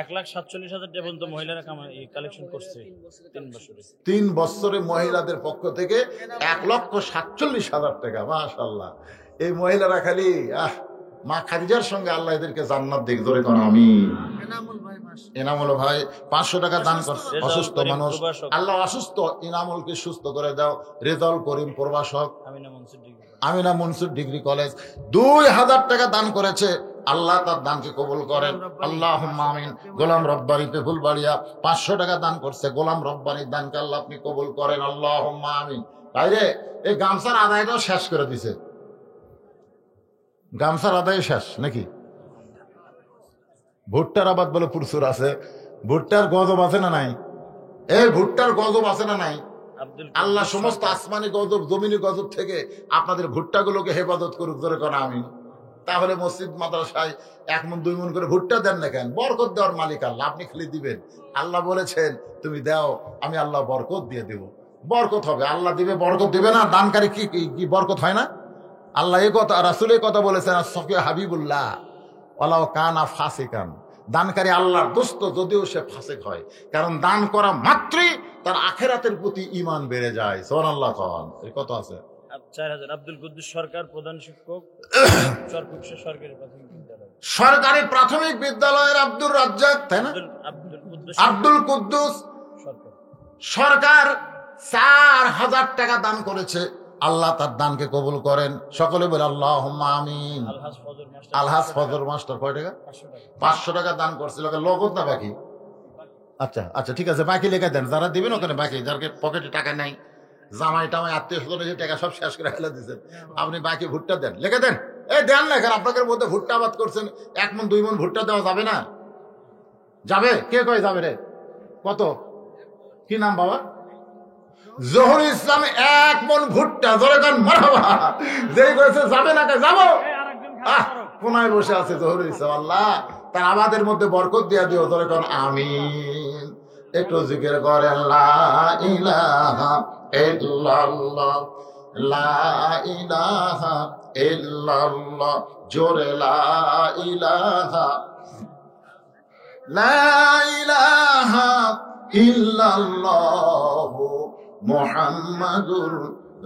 1,47,000 টাকা পর্যন্ত মহিলারা কালেকশন করছে 3 বছরে মহিলাদের পক্ষ থেকে 1,47,000 টাকা। মাশাআল্লাহ। এই মহিলারা খালি মা খাদিজার সঙ্গে আল্লাহ এদেরকে জান্নাত দিক। জোরে কোন আমিন। এনামুল ভাই 500 টাকা দান করছে, অসুস্থ মানুষ, আল্লাহ অসুস্থ ইনামুলকে সুস্থ করে দাও। রেজাউল করিম প্রভাষক, আমিনা মনসুর ডিগ্রি কলেজ 2000 টাকা দান করেছে, আল্লাহ তার দানকে কবুল করেন। আল্লাহুম্মা আমিন। গোলাম রব্বানি ফুলবাড়িয়া 500 টাকা দান করছে, গোলাম রব্বানির দানকে আল্লাহ আপনি কবুল করেন। আল্লাহুম্মা আমিন। তাইরে এই গামছার আদায়টাও শেষ করে দিছে, গামছার আদায় শেষ নাকি? ভুট্টার আবাদ বলে প্রচুর আছে, ভুট্টার গজব আছে না নাই? এই ভুট্টার গজব আছে না নাই? আল্লাহ সমস্ত আসমানি গজব, জমিনি গজব থেকে আপনাদের ভুট্টাগুলোকে হেফাজত করুক। ধরে কোন আমি। তাহলে মসজিদ মাদ্রাসায় 1 মণ 2 মণ করে ভুট্টা দেন না কেন? বরকত দেওয়ার মালিক আল্লাহ, আপনি খালি দিবেন। আল্লাহ বলেছেন তুমি দাও, আমি আল্লাহ বরকত দিয়ে দেব। বরকত হবে, আল্লাহ দিবে, বরকত দিবে না? দানকারী কি বরকত হয় না? আল্লাহ এই কথা, রাসূল এই কথা বলেছেন, সফিয়া হাবিবুল্লাহ ওয়ালাউ কানা ফাসিকান। দানকারী আল্লাহর দোস্ত যদিও সে ফাসিক হয়, কারণ দান করা মাত্রই তার আখিরাতের প্রতি ঈমান বেড়ে যায়। সুবহানাল্লাহ। এই কথা আছে। 4000 আব্দুল কুদ্দুস সরকার প্রধান শিক্ষক, সরকারি প্রাথমিক বিদ্যালয়। সরকারি প্রাথমিক বিদ্যালয়ের আব্দুর রাজ্জাক, তাই না, আব্দুল কুদ্দুস, সরকার 4,000 টাকা দান করেছে। আল্লাহ তার দানকে কবুল করেন। সকলে বলে আল্লাহুম্মা আমিন। আলহাজ ফজর মাস্টার কয় টাকা? 500 টাকা দান করছিল। নগদ না বাকি? আচ্ছা আচ্ছা, ঠিক আছে, বাকি লেখা দেন। যারা দিবেন ওখানে বাকি, যার পকেটে টাকা নাই, জামাই টামাই আত্মীয় স্বজন এসে টাকা সব শেষ করে ফেলে দিচ্ছেন, আপনি বাকি ভুট্টা দেন, লিখে দেন। এই দেন না, এখানে আপনাদের মধ্যে ভুট্টা আবাদ করছেন, 1 মণ 2 মণ ভুট্টা দেওয়া যাবে না? যাবে? কে কয় যাবে রে? কত? কি নাম বাবা? জহুর ইসলাম 1 মণ ভুট্টা, ধরে দেন মারহাবা। যেই কয়েছে যাবে না, যাবো। কোনায় বসে আছে জহুর ইসলাম, আল্লাহ তার আমাদের মধ্যে বরকত দিয়া দিও, ধরে কোন আমিন। একটু জিকির করেন লা ইলাহা ইল্লাল্লাহ, লা ইলাহা ইল্লাল্লাহ, জোরে লা ইলাহা, লা ইলাহা ইল্লাল্লাহ মুহাম্মাদুর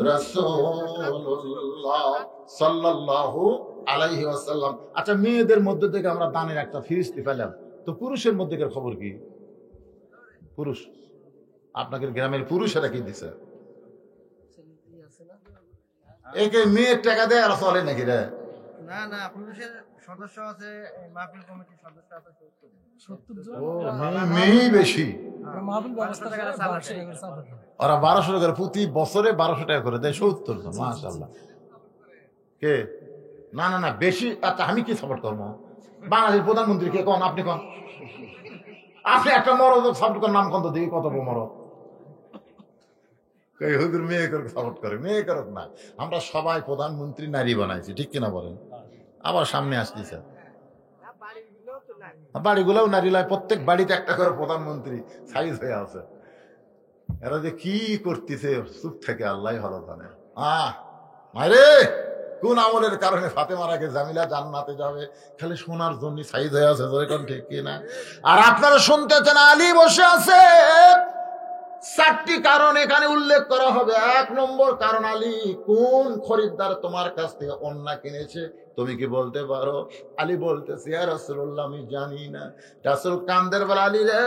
রাসূলুল্লাহ সাল্লাল্লাহু আলাইহি ওয়াসাল্লাম। আচ্ছা, মেয়েদের মধ্যে থেকে আমরা দানের একটা ফিরিস্তি পেলাম, তো পুরুষের মধ্যে খবর কি? পুরুষ, আপনাদের গ্রামের পুরুষেরা কি দিছে? একে মেয়ের টাকা দেয় আর চলে নাকি রে? না না, পুরুষের সদস্য আছে, মাহফিল কমিটির সদস্য আছে 70 জন। ও, মেয়েই বেশি। মাহফিল ব্যবস্থা করে চালাচ্ছে। ওরা 1200 টাকা করে, প্রতি বছরে 1200 টাকা করে দেয়। 70 জন, মাশাআল্লাহ। কে? না না না, বেশি। আচ্ছা, আমি কি সাপোর্ট করবো? বাংলাদেশের প্রধানমন্ত্রী কে? কোন আপনি, কোন আপনি একটা মরদ সাপোর্ট করার নাম কোন তো দেখি, কত বড় মরদ। হুজুর মেয়ে করে সাপোর্ট করে, মেয়ে করত না। আমরা সবাই প্রধানমন্ত্রী নারী বানাইছি, ঠিক কিনা বলেন? আবার সামনে আসতেছে বাড়িগুলোও নারী লাই, প্রত্যেক বাড়িতে একটা করে প্রধানমন্ত্রী সাইজ হয়ে আছে। এরা যে কি করতেছে চুপ থেকে আল্লাহ ভালো জানে। মারে কোন আমলের কারণে ফাতেমার আগে জামিলা জান্নাতে যাবে, খালি শোনার জন্য সাইজ হয়ে আছে, ঠিক কিনা? আর আপনারা শুনতেছেন, আলী বসে আছে। 4টি কারণ এখানে উল্লেখ করা হবে। 1 নম্বর কারণ, আলী কোন খরিদ্দার তোমার কাছ থেকে ওন্না কিনেছে, তুমি কি বলতে পারো? আলী বলতেছে, ইয়া রাসূলুল্লাহ, আমি জানি না। রাসূল কান্দের বলে, আলী রে,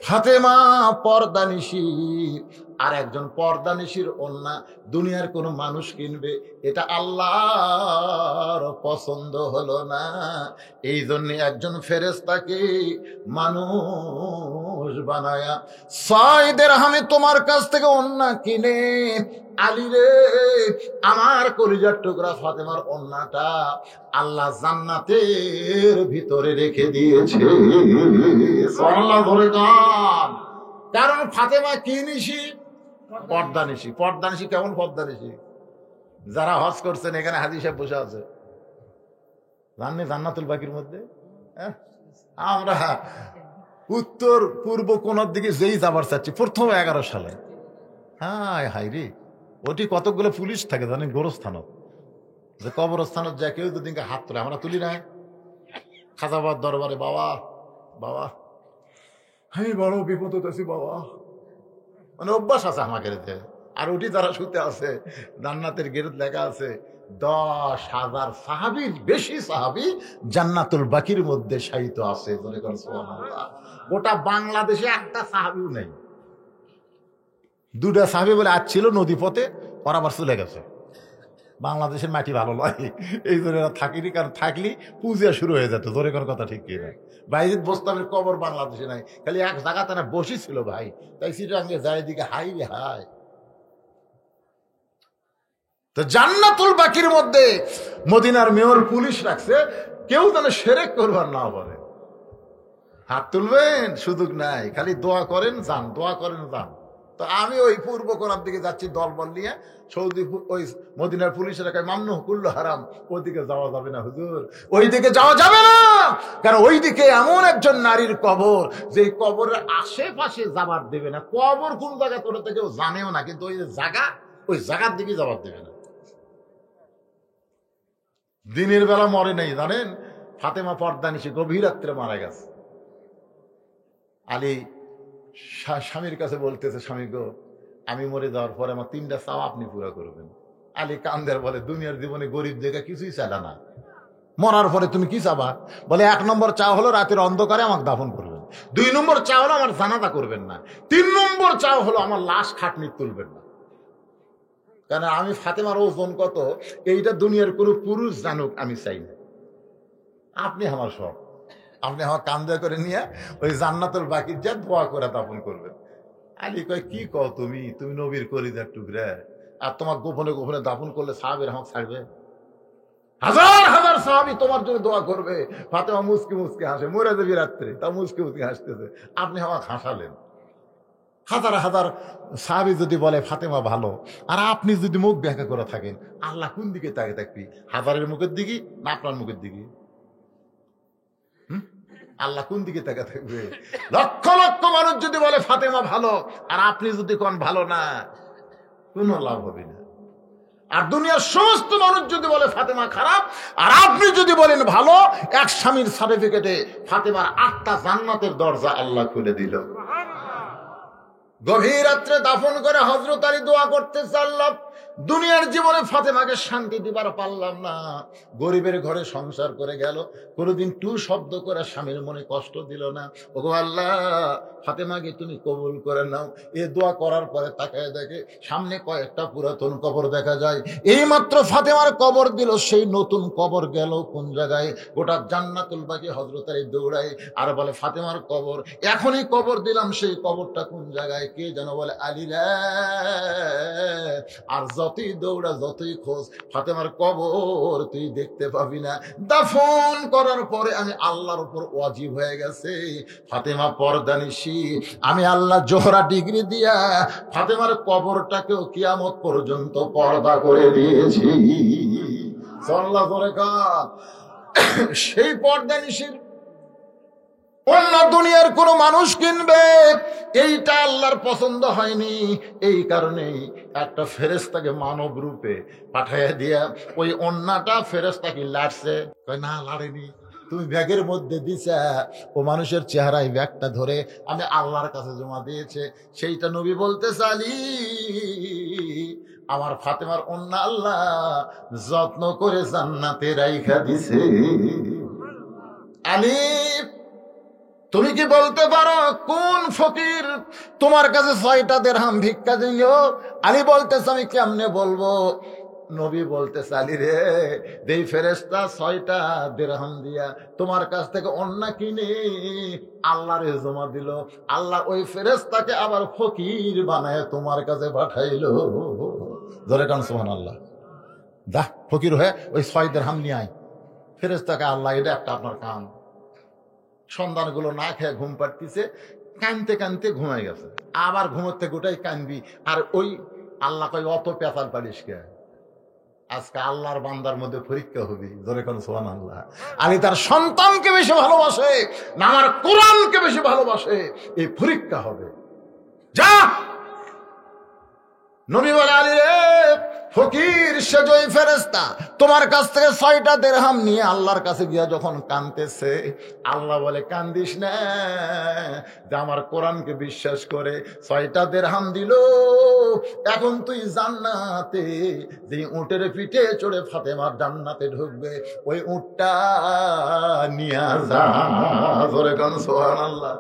ফাতেমা পর্দানিশী, আর একজন পর্দানিশীর ওন্না দুনিয়ার কোন মানুষ কিনবে, এটা আল্লাহর পছন্দ হলো না। এই জন্য একজন ফেরেশতাকে মানুষ বানায়া 6 দিরহামে তোমার কাছ থেকে ওন্না কিনে, আলী রে, আমার কলিজার টুকরা ফাতেমার ওন্নাটা আল্লাহ জান্নাতের ভিতরে রেখে দিয়েছে। সুবহানাল্লাহ ধরে গান। কারণ ফাতেমা কি নিশি? পর্দানিশী। পর্দানিশী কেমন পর্দানিশী? যারা হজ করছেন, এখানে হাজী সাহেব বসে আছে, জাননি জান্নাতুল বাকির মধ্যে। আমরা উত্তর পূর্ব কোণার দিকে যেই যাবার চাচ্ছি, প্রথম 11 সালে, হায় হাই রে, ওটি কতগুলো পুলিশ থাকে জানেন? গোরস্থানত, যে কবরস্থানত যা কেউ দুদিনকে হাত তোলে, আমরা তুলি না। খাজাবাদ দরবারে, বাবা বাবা আমি বড় বিপদ আছি বাবা, মানে অভ্যাস আছে আমাকে। আর ওটি যারা শুতে আছে, জান্নাতের গেরত লেখা আছে 10,000 সাহাবীর বেশি সাহাবী জান্নাতুল বাকির মধ্যে শায়িত আছে। গোটা বাংলাদেশে একটা সাহাবীও নেই। 2টা সাহাবী বলে আজ ছিল নদী পথে, ওরা আবার চলে গেছে। বাংলাদেশের মাটি ভালো নয়, এই জন্য এরা থাকিনি। কারণ থাকলেই পূজা শুরু হয়ে যেত। জোরে করার কথা ঠিক কিনা? বাইজিদ বোস্তামের কবর বাংলাদেশে নাই, খালি এক জায়গাতে না বসি ছিল ভাই, তাই সিটাঙ্গে যায় দিকে হাই হাই। তো জান্নাতুল বাকির মধ্যে মদিনার মেয়র পুলিশ রাখছে, কেউ যেন শিরক করবার না পারে। হাত তুলবেন, সুযোগ নাই, খালি দোয়া করেন যান, দোয়া করেন যান। তো আমি ওই পূর্ব কোণার দিকে যাচ্ছি দলবল নিয়ে, সৌদি ওই মদিনার পুলিশের কাছে মামনু কুল্লু হারাম, ওইদিকে যাওয়া যাবে না হুজুর, ওইদিকে যাওয়া যাবে না। কারণ ওইদিকে এমন একজন নারীর কবর, যে কবরের আশেপাশে যাবার দেবে না। কবর কোন জায়গা তোরা কেউ জানেও না, কিন্তু ওই জায়গা, ওই জায়গার দিকে যাবার দেবে না। দিনের বেলা মরে নাই জানেন, ফাতেমা পর্দানিশী গভীর রাত্রে মারা গেছে। আলী স্বামীর কাছে বলতেছে, স্বামী গো, আমি মরে যাওয়ার পরে আমার 3টা চাওয়া আপনি পুরা করবেন। আলী কান্দের বলে, দুনিয়ার জীবনে গরিব দেখে কিছুই চাইলা না, মরার পরে তুমি কি চাবা? বলে 1 নম্বর চা হলো রাতের অন্ধকারে আমাকে দাফন করবেন, 2 নম্বর চা হলো আমার জানাজা করবেন না, 3 নম্বর চা হলো আমার লাশ খাটনি তুলবেন না। কারণ আমি ফাতেমার ওজন কত এইটা দুনিয়ার কোনো পুরুষ জানুক আমি চাই না। আপনি আমার সব, আপনি আমার কান্দা করে নিয়ে ওই জান্নাতুল বাকির যা দোয়া করে দাফন করবেন। আলী কয় কি কও তুমি নবীর কলিজার টুকরা, আর তোমার গোপনে গোপনে দাফন করলে সাহাবীরা আমাকে ছাড়বে? হাজার হাজার সাহাবী তোমার জন্য দোয়া করবে। ফাতেমা মুসকি মুসকি হাসে, মরে যাবি রাত্রে, তা মুসকি মুসকি হাসতেছে, আপনি আমাকে হাসালেন। হাজার হাজার সাহাবী যদি বলে ফাতেমা ভালো, আর আপনি যদি মুখ ব্যাখ্যা করে থাকেন, আল্লাহ কোন দিকে তাকে থাকবি? হাজারের মুখের দিকে না আপনার মুখের দিকে? আল্লাহ কোন দিকে তাকে থাকবে? লক্ষ লক্ষ মানুষ যদি বলে ফাতেমা ভালো, আর আপনি যদি কোন ভালো না, কোনো লাভ হবে না। আর দুনিয়ার সমস্ত মানুষ যদি বলে ফাতেমা খারাপ, আর আপনি যদি বলেন ভালো, এক স্বামীর সার্টিফিকেটে ফাতেমার 8টা জান্নাতের দরজা আল্লাহ খুলে দিল। গভীর রাত্রে দাফন করে হযরত আলী দোয়া করতেছে, আল্লাহ দুনিয়ার জীবনে ফাতেমাকে শান্তি দিবার পারলাম না, গরিবের ঘরে সংসার করে গেল, কোনোদিন টু শব্দ করে স্বামীর মনে কষ্ট দিল না। ওগো আল্লাহ, ফাতেমাকে তুমি কবুল করে নাও। এ দোয়া করার পরে তাকায় দেখে সামনে কয়েকটা পুরাতন কবর দেখা যায়। এই মাত্র ফাতেমার কবর দিল, সেই নতুন কবর গেল কোন জায়গায়? গোটা জান্নাতুল বাকি হযরত আলী দৌড়ায় আর বলে ফাতেমার কবর, এখনই কবর দিলাম, সেই কবরটা কোন জায়গায়? কে যেন বলে আলী রে। আর যতই দৌড়া যতই খোঁজ, ফাতেমার কবর তুই দেখতে পাবি না। দাফন করার পরে আমি আল্লাহর উপর ওয়াজিব হয়ে গেছে, ফাতেমা পর্দানিশী। আমি আল্লাহ জোহরা ডিগ্রি দিয়া ফাতেমার কবরটাকেও কিয়ামত পর্যন্ত পর্দা করে দিয়েছি। সাল্লাল্লাহু আলাইহি। সেই পর্দানিশীর অন্য দুনিয়ার কোন মানুষ কিনবে, এইটা আল্লাহর পছন্দ হয়নি। এই কারণেই একটা ফেরেশতাকে মানব রূপে পাঠাইয়া দিয়া ওই অন্যটা ফেরেশতাকে লাড়ছে। কয় না, লাড়েনি, তুমি ব্যাগের মধ্যে দিছা। ও মানুষের চেহারায় ব্যাগটা ধরে আমি আল্লাহর কাছে জমা দিয়েছে। সেইটা নবী বলতে চালি, আমার ফাতেমার অন্য আল্লাহ যত্ন করে জান্নাতে রাইখা দিছে। আলী, তুমি কি বলতে পারো কোন ফকির তোমার কাছে 6টা দিরহাম ভিক্ষা দিল? আলী বলতেছে, আমি কেমনে বলবো? নবী বলতেছে, আলী রে, যেই ফেরেশতা 6টা দিরহাম দিয়া তোমার কাছ থেকে অন্য কিনে আল্লাহর জমা দিল, আল্লাহ ওই ফেরেশতাকে আবার ফকির বানায় তোমার কাছে পাঠাইলো। ধরে কান সুবহানাল্লাহ। যা ফকির হয়ে ওই 6 দিরহাম নিয়ে আয়। ফেরেশতাকে আল্লাহ, এটা একটা আপনার কাম। সন্তানগুলো না খেয়ে ঘুম পাড়তিছে, কানতে কানতে ঘুমাই গেছে, আবার ঘুমোতে গোটাই কানবি। আর ওই আল্লাহ কই, অত পেঁচাল পালিস কে? আজকে আল্লাহর বান্দার মধ্যে পরীক্ষা হবে। ধরে কোন সুবহানাল্লাহ। আলী তার সন্তানকে বেশি ভালোবাসে না আমার কোরআনকে বেশি ভালোবাসে, এই পরীক্ষা হবে। যা, নবী বলে, আলী রে, ফকির সে জয় ফেরেশতা তোমার কাছ থেকে 6টা দিরহাম নিয়ে আল্লাহর কাছে গিয়া যখন কাঁদতেছে, আল্লাহ বলে, কান্দিস না, যে আমার কোরআনকে বিশ্বাস করে 6টা দিরহাম দিল। এখন তুই জান্নাতে যে উটের পিঠে চড়ে ফাতেমার জান্নাতে ঢুকবে, ওই উটটা নিয়ে যা। ধরে কোন সুবহানাল্লাহ।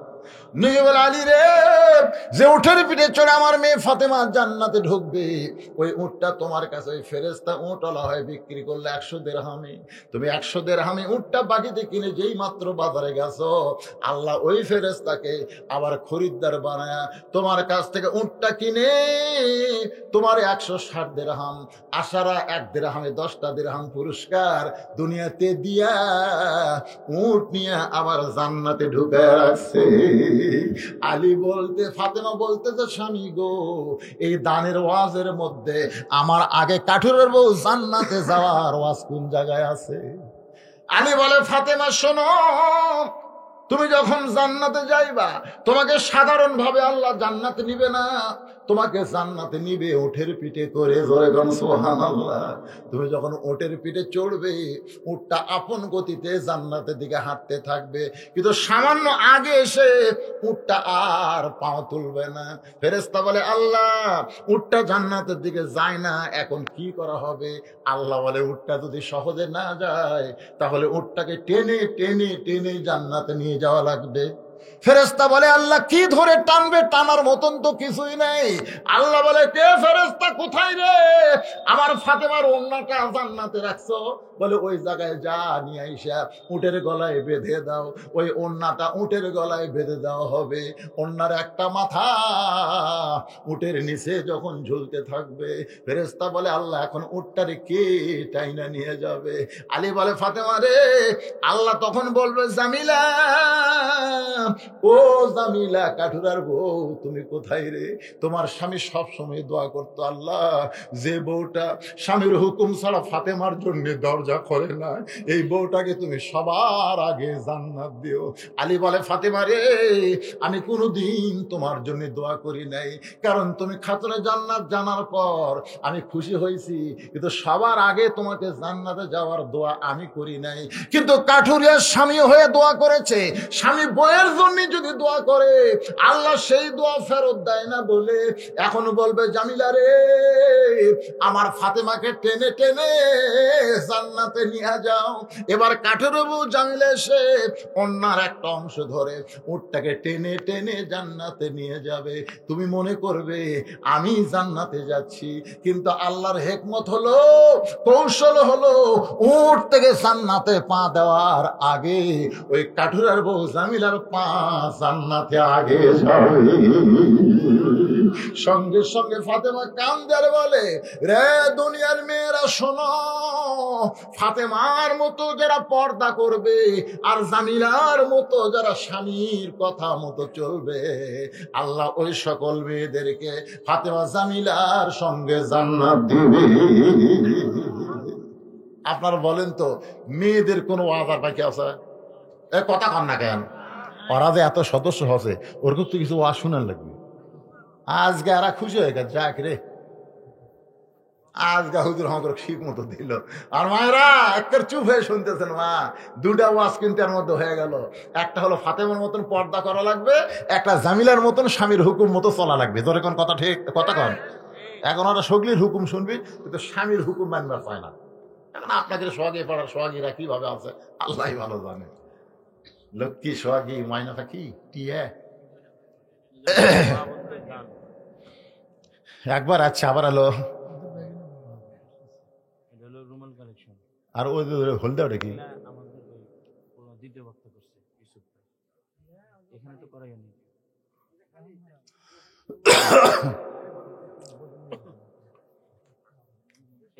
নবী বলে, আলী রে, যে উটের পিঠে চড়ে আমার মেয়ে ফাতেমা জান্নাতে ঢুকবে, ওই উটটা তোমার কাছে ওই ফেরেশতা উটওয়ালা হয় বিক্রি করলে 100 দিরহামে। তুমি 100 দিরহামে উটটা বাকিতে কিনে যেই মাত্র বাজারে গেছো, আল্লাহ ওই ফেরেশতাকে আবার খরিদ্দার বানায়া তোমার কাছ থেকে উটটা কিনে তোমার 160 দিরহাম, আশারা 1 দিরহামে 10টা দিরহাম পুরস্কার দুনিয়াতে দিয়া উট নিয়ে আবার জান্নাতে ঢুকে রাখছে। আলী বলতে, ফাতেমা বলতে, যে স্বামী গো, এই দানের ওয়াজের মধ্যে আমার আগে কাঠুরের বউ জান্নাতে যাওয়ার ওয়াজ কোন জায়গায় আছে? আলী বলে, ফাতেমা শোনো, তুমি যখন জান্নাতে যাইবা, তোমাকে সাধারণ ভাবে আল্লাহ জান্নাতে নিবে না, তোমাকে জান্নাতে নিবে উটের পিঠে করে। জোরে কোন সুবহানাল্লাহ। তুমি যখন উটের পিঠে চড়বে, উটটা আপন গতিতে জান্নাতের দিকে হাঁটতে থাকবে, কিন্তু সামান্য আগে এসে উটটা আর পাও তুলবে না। ফেরেশতা বলে, আল্লাহ উটটা জান্নাতের দিকে যায় না, এখন কি করা হবে? আল্লাহ বলে, উটটা যদি সহজে না যায় তাহলে উটটাকে টেনে টেনে টেনে জান্নাতে নিয়ে যাওয়া লাগবে। ফেরেশতা বলে, আল্লাহ কি ধরে টানবে? টানার মতন তো কিছুই নেই। আল্লাহ বলে, কে ফেরেশতা, কোথায় রে? আমার ফাতেমার ওড়নাটা জান্নাতে রাখছো? বলে, ওই জায়গায় যা, নিয়ে আইসা উটের গলায় বেঁধে দাও। ওই ওড়নাটা উটের গলায় বেঁধে দেওয়া হবে। ওড়নার একটা মাথা উটের নিচে যখন ঝুলতে থাকবে, ফেরেশতা বলে, আল্লাহ এখন উটটারে কে টাইনা নিয়ে যাবে? আলী বলে, ফাতেমা রে। আল্লাহ তখন বলবে, জামিলা, ও জামিলা, কাঠুরার বউ, তুমি কোথায় রে? তোমার স্বামী সব সময় দোয়া করতো, আল্লাহ যে বউটা স্বামীর হুকুম ছাড়া ফাতেমার জন্য দরজা খোলে না, এই বউটাকে তুমি সবার আগে জান্নাত দিও। আলী বলে, ফাতেমা রে, আমি কোনোদিন তোমার জন্য দোয়া করি নাই, কারণ তুমি খাতুনে জান্নাত জানার পর আমি খুশি হয়েছি, কিন্তু সবার আগে তোমাকে জান্নাতে যাওয়ার দোয়া আমি করি নাই। কিন্তু কাঠুরিয়ার স্বামী হয়ে দোয়া করেছে। স্বামী বইয়ের জন্য যদি দোয়া করে, আল্লাহ সেই দোয়া ফেরত দেয় না বলে এখন বলবে, জামিলা রে, আমার ফাতেমাকে টেনে টেনে জান্নাতে নিয়ে যাও। এবার কাঠুরে বউ জামিলা এসে অন্যার একটা অংশ ধরে উটটাকে টেনে টেনে জান্নাতে নিয়ে যাবে। তুমি মনে করবে আমি জান্নাতে যাচ্ছি, কিন্তু আল্লাহর হেকমত হলো, কৌশল হলো, উট থেকে জান্নাতে পা দেওয়ার আগে ওই কাঠুরার বউ জামিলার পা জান্নাতে আগে যাবে। সঙ্গে সঙ্গে ফাতেমা কান্দে আর বলে, রে দুনিয়ার মেয়েরা শোনো, ফাতেমার মতো যারা পর্দা করবে আর জামিলার মতো যারা স্বামীর কথা মতো চলবে, আল্লাহ ওই সকল মেয়েদেরকে ফাতেমা জামিলার সঙ্গে জান্নাত দিবে। আপনারা বলেন তো, মেয়েদের কোনো আজার বাকি আছে? কথা কন না কেন? ওরা যে এত সদস্য হচ্ছে, ওরকম তো কিছু ওয়াজ শোনার লাগবে। আজকে এরা খুশি হয়ে গেছে, যাক রে, আজকে হুজুর আমাকে ঠিক মতো দিল। আর মায়েরা একবার চুপ হয়ে শুনতেছেন। মা, দুটা ওয়াজ কিন্তু এর মধ্যে হয়ে গেল। একটা হলো ফাতেমার মতন পর্দা করা লাগবে, একটা জামিলার মতন স্বামীর হুকুম মতো চলা লাগবে। ধরে কোন কথা ঠিক, কথা কন। এখন ওরা সগলির হুকুম শুনবি, কিন্তু স্বামীর হুকুম মানবার পায় না। এখন আপনাকে সোহাগী পাড়ার সোহাগীরা কিভাবে আছে আল্লাহ ভালো জানে। লক্ষ্মী সোহাগী ময়নাটা কি টিয়া একবার আচ্ছা, আবার এলো। আর ওই হলদা ওটা কি? দ্বিতীয় বক্তা করছে এখানে তো করাই নি।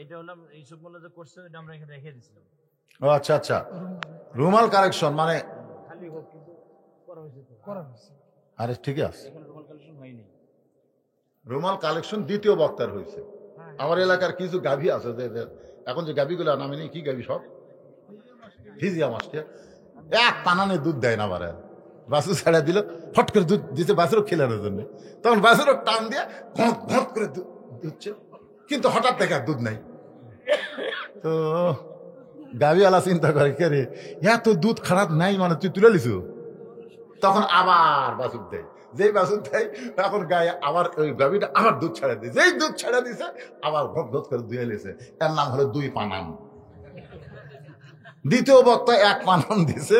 এটা হলাম এইসব বলে যে করছে, এটা আমরা এখানে রেখে দিছিলাম। ও আচ্ছা আচ্ছা, রুমাল কালেকশন মানে খালি হোক, কিন্তু করা হয়েছে তো, করা হয়েছে। আরে ঠিক আছে, এখানে রুমাল কালেকশন হয়নি। রুমাল কালেকশন দ্বিতীয় বক্তার হয়েছে। আমার এলাকার কিছু গাভী আছে যে এখন যে গাভীগুলো নামে নেই, কি গাভী সব ফিজিয়া মাস্টার, এক পানানে দুধ দেয় না। আবার বাছুর ছেড়ে দিল, ফট করে দুধ দিতে বাছুরও খেলানোর জন্য, তখন বাছুরও টান দিয়ে ঘট ঘট করে দুধছে, কিন্তু হঠাৎ দেখে দুধ নাই। তো গাভীওয়ালা চিন্তা করে, কে রে এত দুধ খারাপ নাই, মানে তুই তুলে লিছু? তখন আবার বাছুর দেয়, যেই বাছুর দেয় তখন গায়ে আবার ওই গাভীটা আবার দুধ ছেড়ে দিয়, যেই দুধ ছেড়ে দিছে আবার ঘট ঘট করে দুয়ে লিছে। এর নাম হলো দুই পানান। দ্বিতীয় বক্তা এক পানান দিছে,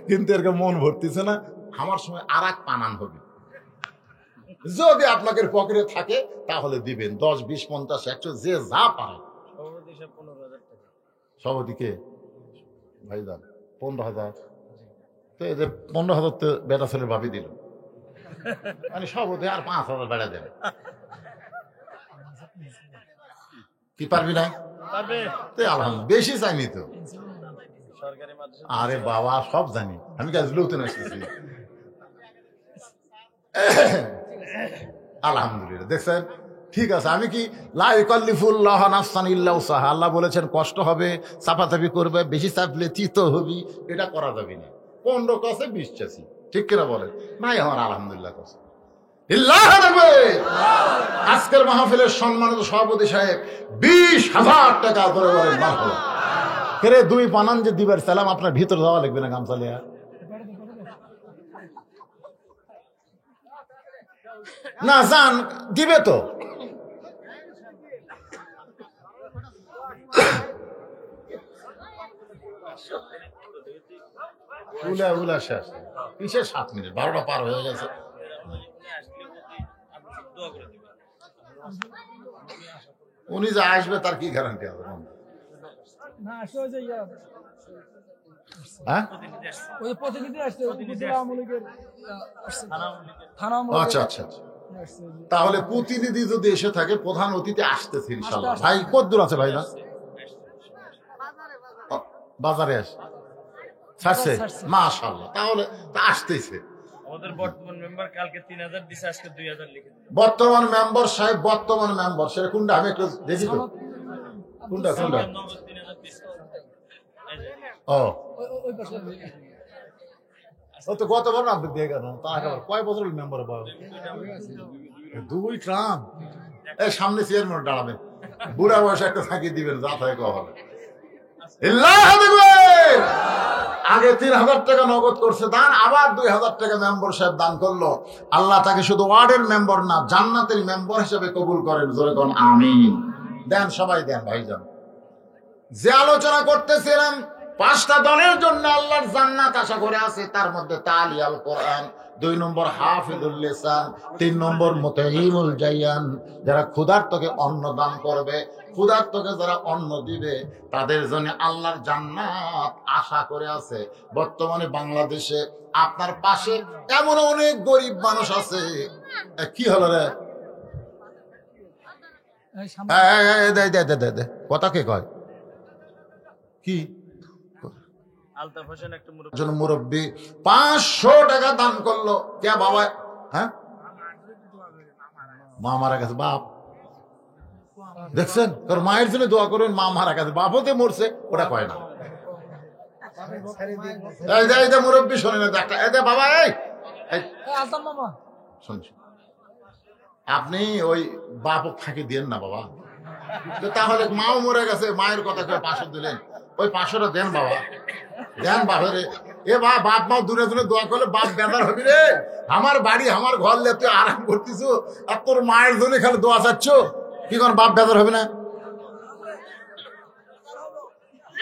কিন্তু এর মন ভরতিছে না, আমার সময় আর এক পানান হবে। যদি আপনাকে পকেটে থাকে তাহলে দিবেন 10, 20, 50, 100 যে যা পারে। সভাপতিকে ভাইজান 15,000, তো এই যে 15,000 তো বেটা ছেলের ভাবি দিল, মানে সভাপতি আর 5,000 বেড়া দেবে। কি পারবি না? আলহামদুলিল্লাহ, বেশি চাইনি তো। আরে বাবা, সব জানি আমি, কাজ লুতে আসতেছি। আলহামদুলিল্লাহ, দেখছেন ঠিক আছে। আমি কি লা ইউকাল্লিফুল্লাহ নাফসান ইল্লা উসাহা, আল্লাহ বলেছেন কষ্ট হবে, চাপাচাপি করবে, বেশি চাপলে চিত হবি, এটা করা যাবে না। 15 কষে 20 চাষি, ঠিক কিনা বলেন? নাই আমার আলহামদুলিল্লাহ কষে। ইল্লাহ থাকবে। আজকের মাহফিলের সম্মানিত সভাপতি সাহেব 20,000 টাকা করে বলেন মারহাবা। কেরে 2 পানান যে দিবার সালাম আপনার ভিতর যাওয়া লাগবে না গামছা লিয়া? না জান দিবে তো। উলা উলা শেষ। কিসের 7 মিনিট? 12টা পার হয়ে গেছে। উনি যে আসবে তার কি গ্যারান্টি হবে? না আসলে যে হ্যাঁ ওই প্রতিনিধি আসছে আমলিকের থানা আচ্ছা আচ্ছা আচ্ছা। তাহলে প্রতিনিধি যদি এসে থাকে প্রধান অতিথি আসতেছে ইনশাআল্লাহ। ভাই কত দূর আছে ভাই? না বাজারে আসে ছাড়ছে মাশাআল্লাহ। তাহলে তা আসতেছে। আমাদের বর্তমান মেম্বার কালকে 3,000 দিছে, আজকে 2,000 লিখে দিল। বর্তমান মেম্বার সাহেব, বর্তমান মেম্বার সেটা কোনটা? আমি একটু দেখি তো কোনটা কোনটা। 3,000 দিছে। এই যে ও ও তো গতবার না আপনি দিয়ে গেল তা একেবারে কয় বছর মেম্বার বয়স? 2 ট্রাম। এই সামনে চেয়ারম্যান দাঁড়াবেন, বুড়া বয়সে একটা থাকি দিবেন, যা থাকে হবে। আগে 3,000 টাকা নগদ করছে দান, আবার 2,000 টাকা মেম্বার সাহেব দান করলো। আল্লাহ তাকে শুধু ওয়ার্ডের মেম্বার না, জান্নাতের মেম্বার হিসেবে কবুল করেন। জোরে কোন আমিন। দেন সবাই দেন ভাইজান। যে আলোচনা করতেছিলাম 5টা দলের জন্য আল্লাহর জান্নাত আশা করে আছে, তার মধ্যে তালি আল কোরআন, 2 নম্বর হাফিজুল লিসান, 3 নম্বর মুতাইমুল জায়ান। যারা ক্ষুধার্তকে অন্ন দান করবে, ক্ষুধার্তকে যারা অন্ন দিবে, তাদের জন্য আল্লাহর জান্নাত আশা করে আছে। বর্তমানে বাংলাদেশে আপনার পাশে এমন অনেক গরিব মানুষ আছে। কি হলো রে? কথা কে কয়? কি আলতাফ হোসেন একটা মুরব্বী 500 টাকা দান করলো। কে বাবা? হ্যাঁ মা মারা গেছে, বাপ দেখছেন? তোর মায়ের জন্য দোয়া করবেন, মা মারা গেছে, বাপ হতে মরছে, ওটা কয় না। মুরব্বী শোনেন একটা বাবা, এই আপনি ওই বাপ ফাঁকি দিয়েন না বাবা। তাহলে মাও মরে গেছে, মায়ের কথা কেউ 500 দিলেন, ওই 500টা দেন বাবা, দেন বাপরে। এ বাপ মা দূরে দূরে দোয়া করলে বাপ বেদার হবি রে। আমার বাড়ি আমার ঘর লে তুই আরাম করতিস, আর তোর মায়ের জন্য খালি দোয়া চাচ্ছ, কি কোন বাপ বেদার হবে না?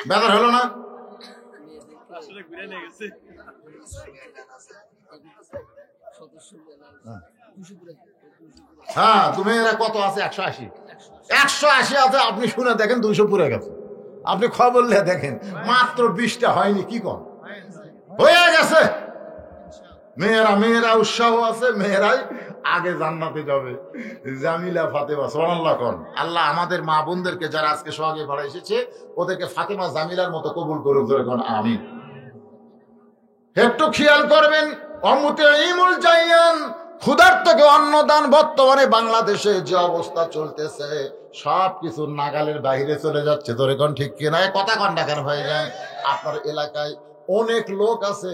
বেদার হলো না? হ্যাঁ তুমি এরা কত আছে? 180। 180 আছে, আপনি শুনে দেখেন 200 পুরে গেছে। আপনি খবর নিয়ে দেখেন, মাত্র 20টা হয়নি। কি কম হয়ে গেছে? মেয়েরা উৎসাহ আছে, মেয়েরাই আগে জান্নাতে যাবে। জামিলা ফাতেমা, সুবহানাল্লাহ কোন। আল্লাহ আমাদের মা বোনদেরকে যারা আজকে সহগে ভাড়া এসেছে, ওদেরকে ফাতেমা জামিলার মতো কবুল করুক। আমিন। একটু খেয়াল করবেন, অমুতাইমুল জায়ান, ক্ষুধার্তকে অন্নদান। বর্তমানে বাংলাদেশে যে অবস্থা চলতেছে, সবকিছু নাগালের বাইরে চলে যাচ্ছে। তোরে কোন ঠিক কিনা? কথা কন কেন হয়ে যায়? আপনার এলাকায় অনেক লোক আছে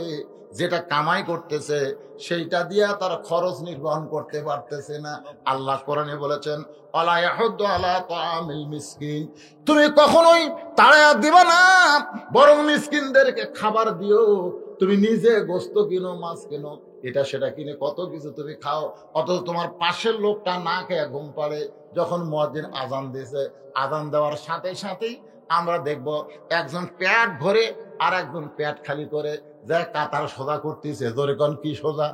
যেটা কামাই করতেছে, সেইটা দিয়া তার খরচ নির্বহন করতে পারতেছে না। আল্লাহ কোরআনে বলেছেন, আলা ইয়াহুদ্দু আলা তাআমিল মিসকিন, তুমি কখনোই তাড়া দিবা না, বরং মিসকিনদেরকে খাবার দিও। তুমি নিজে গোস্ত কিনো, মাছ কিনো, এটা সেটা কিনে কত কিছু তুমি খাও, অথচ তোমার পাশের লোকটা না খেয়ে ঘুম পাড়ে। যখন মুয়াজ্জিন আজান দিয়েছে, আজান দেওয়ার সাথে সাথেই আমরা দেখব একজন পেট ভরে আর একজন পেট খালি করে যে কাতার সোজা করতেছে। জোরে কোন কি সোজা?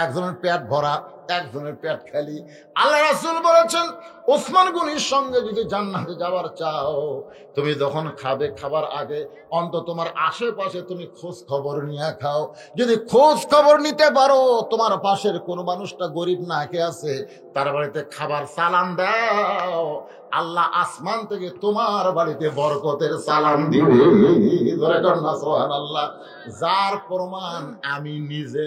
একজনের পেট ভরা, একজনের পেট খালি। আল্লাহ রাসূল বলেছেন, ওসমান গনির সঙ্গে যদি জান্নাতে যাওয়ার চাও, তুমি যখন খাবে, খাবার আগে অন্তত তোমার আশেপাশে তুমি খোঁজ খবর নিয়ে খাও। যদি খোঁজ খবর নিতে পারো তোমার পাশের কোন মানুষটা গরিব না খেয়ে আছে, তার বাড়িতে খাবার সালাম দাও, আল্লাহ আসমান থেকে তোমার বাড়িতে বরকতের সালাম দিবে। সুবহানাল্লাহ। যার প্রমাণ আমি নিজে।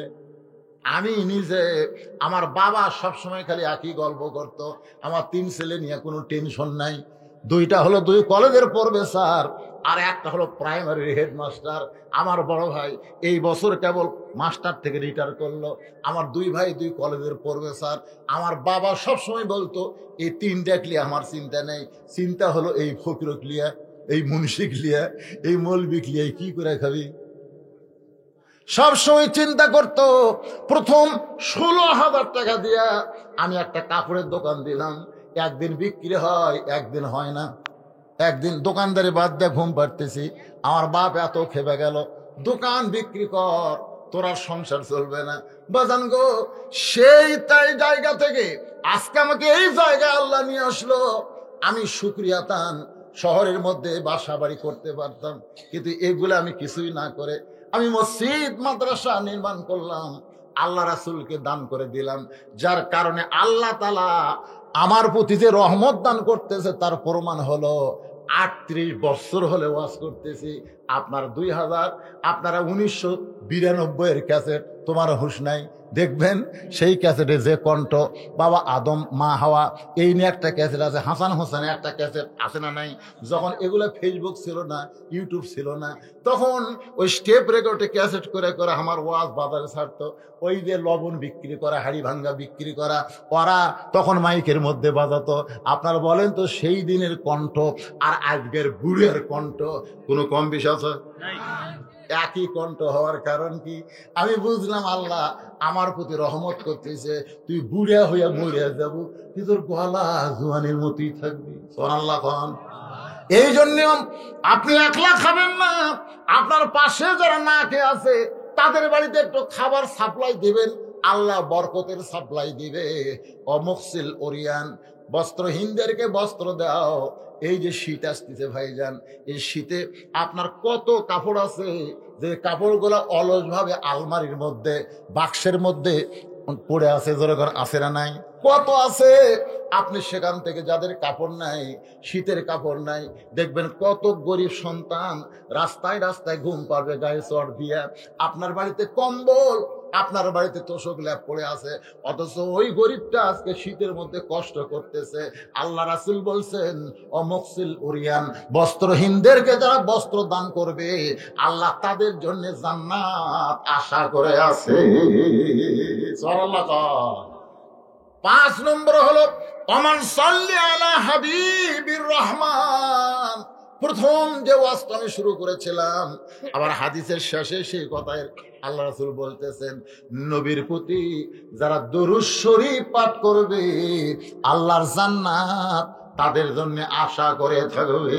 আমার বাবা সবসময় খালি একই গল্প করত, আমার 3 ছেলে নিয়ে কোনো টেনশন নাই। 2টা হলো 2 কলেজের পড়বে স্যার, আর একটা হলো প্রাইমারি হেডমাস্টার। আমার বড় ভাই এই বছর কেবল মাস্টার থেকে রিটায়ার করলো। আমার দুই ভাই দুই কলেজের প্রফেসর। আমার বাবা সবসময় বলতো এই তিনটা ক্লিয়া আমার চিন্তা নেই, চিন্তা হলো এই ফকির ক্লিয়া, এই মুন্সি ক্লিয়া, এই মৌলবি ক্লিয়া, কি করে খাবি। সবসময় চিন্তা করতো। প্রথম 16,000 টাকা দিয়া আমি একটা কাপড়ের দোকান দিলাম। একদিন বিক্রি হয়, একদিন হয় না। একদিন দোকানদারি বাদ দিয়ে ঘুম পাড়তেছি, আমার বাপ এত খেপে গেল, দোকান বিক্রি কর, তোর আর সংসার চলবে না। বাজান গো, সেই তাই জায়গা থেকে আজকে আমাকে এই জায়গায় আল্লাহ নিয়ে আসলো। আমি শুকরিয়া তান, শহরের মধ্যে বাসা বাড়ি করতে পারতাম, কিন্তু এগুলো আমি কিছুই না করে আমি মসজিদ মাদ্রাসা নির্মাণ করলাম, আল্লাহ রাসূলকে দান করে দিলাম। যার কারণে আল্লাহ তাআলা আমার প্রতি যে রহমত দান করতেছে তার প্রমাণ হলো 38 বছর হলে ওয়াজ করতেছি। আপনার 2000, আপনারা 1992 ক্যাসেট তোমার হুঁশ নাই, দেখবেন সেই ক্যাসেটে যে কণ্ঠ, বাবা আদম মা হাওয়া, এই নিয়ে একটা ক্যাসেট আছে, হাসান হোসেনের একটা ক্যাসেট আছে না নাই? যখন এগুলো ফেসবুক ছিল না, ইউটিউব ছিল না, তখন ওই স্টেপ রেকর্ডে ক্যাসেট করে করে আমার ওয়াজ বাজারে ছাড়তো। ওই যে লবণ বিক্রি করা, হাড়ি ভাঙ্গা বিক্রি করা, ওরা তখন মাইকের মধ্যে বাজাতো। আপনারা বলেন তো সেই দিনের কণ্ঠ আর আজকের বুড়ের কণ্ঠ কোনো কম বেশি আছে? একই কণ্ঠ হওয়ার কারণ কি? আমি বুঝলাম আল্লাহ আমার প্রতি রহমত করতেছে। তুই বুড়া হইয়া মরিয়া যাব, তুই তোর গলা জোয়ানের মতোই থাকবি। সুবহানাল্লাহ খান। এই জন্য আপনি একলা খাবেন না, আপনার পাশে যারা না খেয়ে আছে তাদের বাড়িতে একটু খাবার সাপ্লাই দিবেন, আল্লাহ বরকতের সাপ্লাই দিবে। অমুকসিল ওরিয়ান, বস্ত্রহীনদেরকে বস্ত্র দাও। এই যে শীত আসতেছে ভাইজান, এই শীতে আপনার কত কাপড় আছে যে কাপড়গুলো অলসভাবে আলমারির মধ্যে বাক্সের মধ্যে পড়ে আছে, যেরকম আছে না নাই? কত আছে। আপনি সেখান থেকে যাদের কাপড় নাই, শীতের কাপড় নাই, দেখবেন কত গরিব সন্তান রাস্তায় রাস্তায় ঘুম পাবে গায়ে চড় দিয়া। আপনার বাড়িতে কম্বল, আপনার বাড়িতে তোষক ল্যাপ পড়ে আছে, অথচ ওই গরিবটা আজকে শীতের মধ্যে কষ্ট করতেছে। আল্লাহ রাসূল বলছেন অমুকসিল উরিয়ান, বস্ত্রহীনদেরকে যারা বস্ত্র দান করবে আল্লাহ তাদের জন্য জান্নাত আশা করে আছে। সুবহানাল্লাহ। 5 নম্বর হলো ওমান সাল্লি আলা হাবিবির রহমান। প্রথম যে ওয়াজটা আমি শুরু করেছিলাম, আবার হাদিসের শেষে সেই কথায় আল্লাহ রাসূল বলতেছেন নবীর প্রতি যারা দরুদ শরীফ পাঠ করবে আল্লাহর জান্নাত তাদের জন্য আশা করে থাকবে।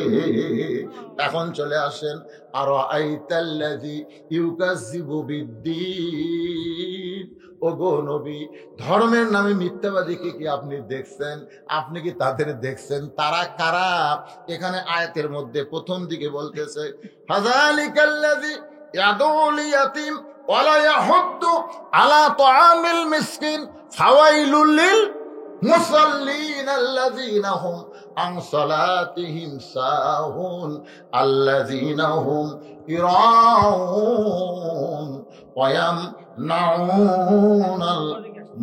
এখন চলে আসেন আর আইতাল্লাযী ইউকাযযিবু বিদ্দীন। ওগো নবী, ধর্মের নামে মিথ্যাবাদীকে কি আপনি দেখছেন? আপনি কি তাদের দেখছেন? তারা কারা? এখানে আয়াতের মধ্যে প্রথম দিকে বলতেছে ফাযালিকাল্লাযী ইয়াদুল ইয়াতীম ওয়ালা ইয়াহুদ্দু আলা তুআমিল মিসকিন ফাওয়াইলুল লিল মুসাল্লিন আল্লাযীনা হুম আন সালাতিহিম সাহুন আল্লাযীনা হুম ইরাউন ওয়া ইয়ামনাউনাল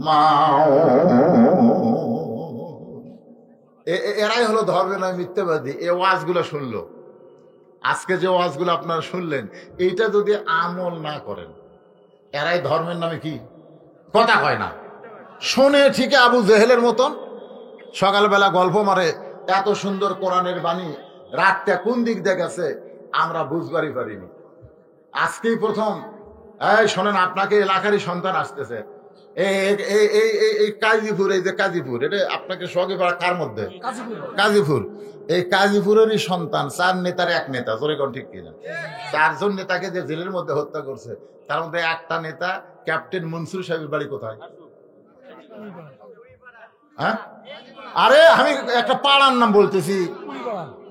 মাউন। এরাই হলো ধর্মের নামে মিথ্যাবাদী। এই ওয়াজগুলো শুনলো, আজকে যে ওয়াজগুলো আপনারা শুনলেন, এইটা যদি আমল না করেন, এরাই ধর্মের নামে কি কথা কয় না, শোনে ঠিকই আবু জেহেলের মতন, সকালবেলা গল্প মারে। এত সুন্দর কোরআনের বাণী, রাতটা কোন দিক দিয়ে গেছে আমরা বুঝবারই পারিনি। আজকেই প্রথম, এই শোনেন, আপনাকে এলাকারই সন্তান আসতেছে, এই কাজীপুর, এই যে কাজীপুর, এটা আপনাকে সঙ্গে পাড়া কার মধ্যে? কাজীপুর। এই কাজীপুরেরই সন্তান, 4 নেতার 1 নেতা, জোরে কোন ঠিক কিনা? 4 জন নেতাকে যে জেলের মধ্যে হত্যা করছে, তার মধ্যে একটা নেতা ক্যাপ্টেন মনসুর সাহেবের বাড়ি কোথায়? হ্যাঁ, আরে আমি একটা পাড়ার নাম বলতেছি,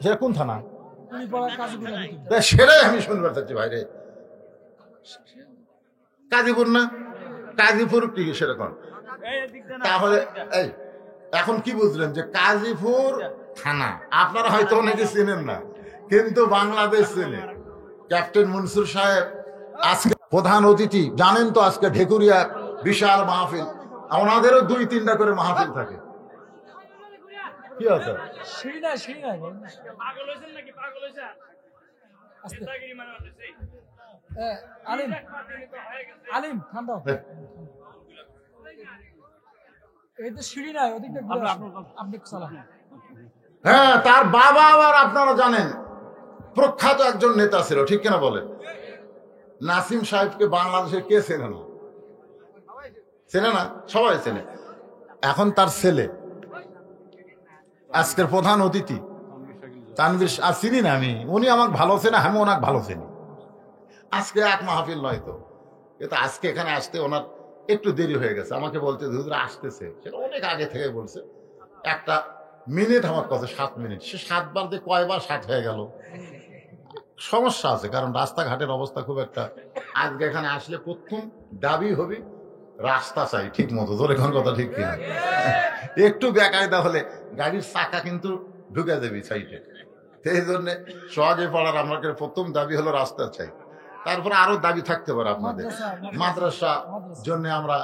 সেটা কোন থানা? সেটাই আমি শুনবার চাচ্ছি ভাইরে। কাজীপুর না? কাজীপুর কি সেরকম? তাহলে এই এখন কি বুঝলেন যে কাজীপুর থানা আপনারা হয়তো অনেকে চেনেন না, কিন্তু বাংলাদেশ চেনে। ক্যাপ্টেন মনসুর সাহেব আজকে প্রধান অতিথি, জানেন তো আজকে ঢেকুরিয়া বিশাল মাহফিল, ওনাদেরও 2-3টা করে মাহফিল থাকে। কি আছে? আস্তে। আলিম আলিম ঠান্ডা এই তো সিঁড়ি নাই ওদিকটা ঘুরে আসুন। আপনি চালান। হ্যাঁ, তার বাবা আবার আপনারা জানেন প্রখ্যাত একজন নেতা ছিল, ঠিক কিনা বলেন? নাসিম সাহেবকে বাংলাদেশে কে চেনে না? চেনে না? সবাই চেনে। এখন তার ছেলে আজকের প্রধান অতিথি তানভীর, আর চিনি না আমি, উনি আমাকে ভালো চেনে, আমি ওনাকে ভালো চিনি। আজকে এক মাহফিল নয় তো, কিন্তু আজকে এখানে আসতে ওনার একটু দেরি হয়ে গেছে। আমাকে বলতে হুজুর আসতেছে, সেটা অনেক আগে থেকে বলছে। একটা মিনিট আমার কাছে 7 মিনিট, সে 7 বার দিয়ে কয়বার 7 হয়ে গেল। সমস্যা আছে, কারণ রাস্তাঘাটের অবস্থা খুব একটা। আজকে এখানে আসলে প্রথম দাবি হবে রাস্তা চাই ঠিক মতো, জোরে কোন কথা ঠিক কিনা? একটু বেকায়দা হলে গাড়ির চাকা কিন্তু ঢুকে দেবি সাইডে। সেই জন্য সহজে পড়ার আমাদের প্রথম দাবি হলো রাস্তা চাই। তারপরে আরো দাবি থাকতে পারে আপনাদের। মাদ্রাসা জন্য আমরা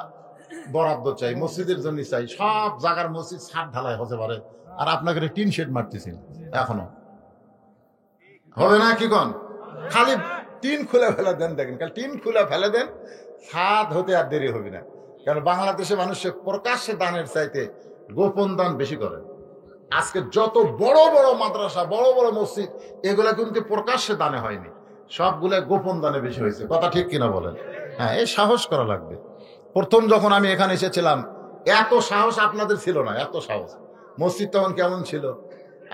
বরাদ্দ চাই, মসজিদের জন্য চাই, সব জায়গার মসজিদ ছাদ ঢালাই হতে পারে। আর আপনাকে টিন শেড মারতেছি এখনো হবে না কি কন? খালি টিন খুলে ফেলে দেন, দেখেন খালি টিন খুলে ফেলে দেন, ছাদ হতে আর দেরি হবে না। কারণ বাংলাদেশে মানুষের প্রকাশ্যে দানের চাইতে গোপন দান বেশি করে। আজকে যত বড় বড় মাদ্রাসা, বড় বড় মসজিদ, এগুলা কিন্তু প্রকাশ্যে দানে হয়নি, সবগুলা গোপন দানে বেশি হয়েছে। কথা ঠিক কিনা বলেন? হ্যাঁ, এই সাহস করা লাগবে। প্রথম যখন আমি এখানে এসেছিলাম এত সাহস আপনাদের ছিল না, এত সাহস। মসজিদ তখন কেমন ছিল?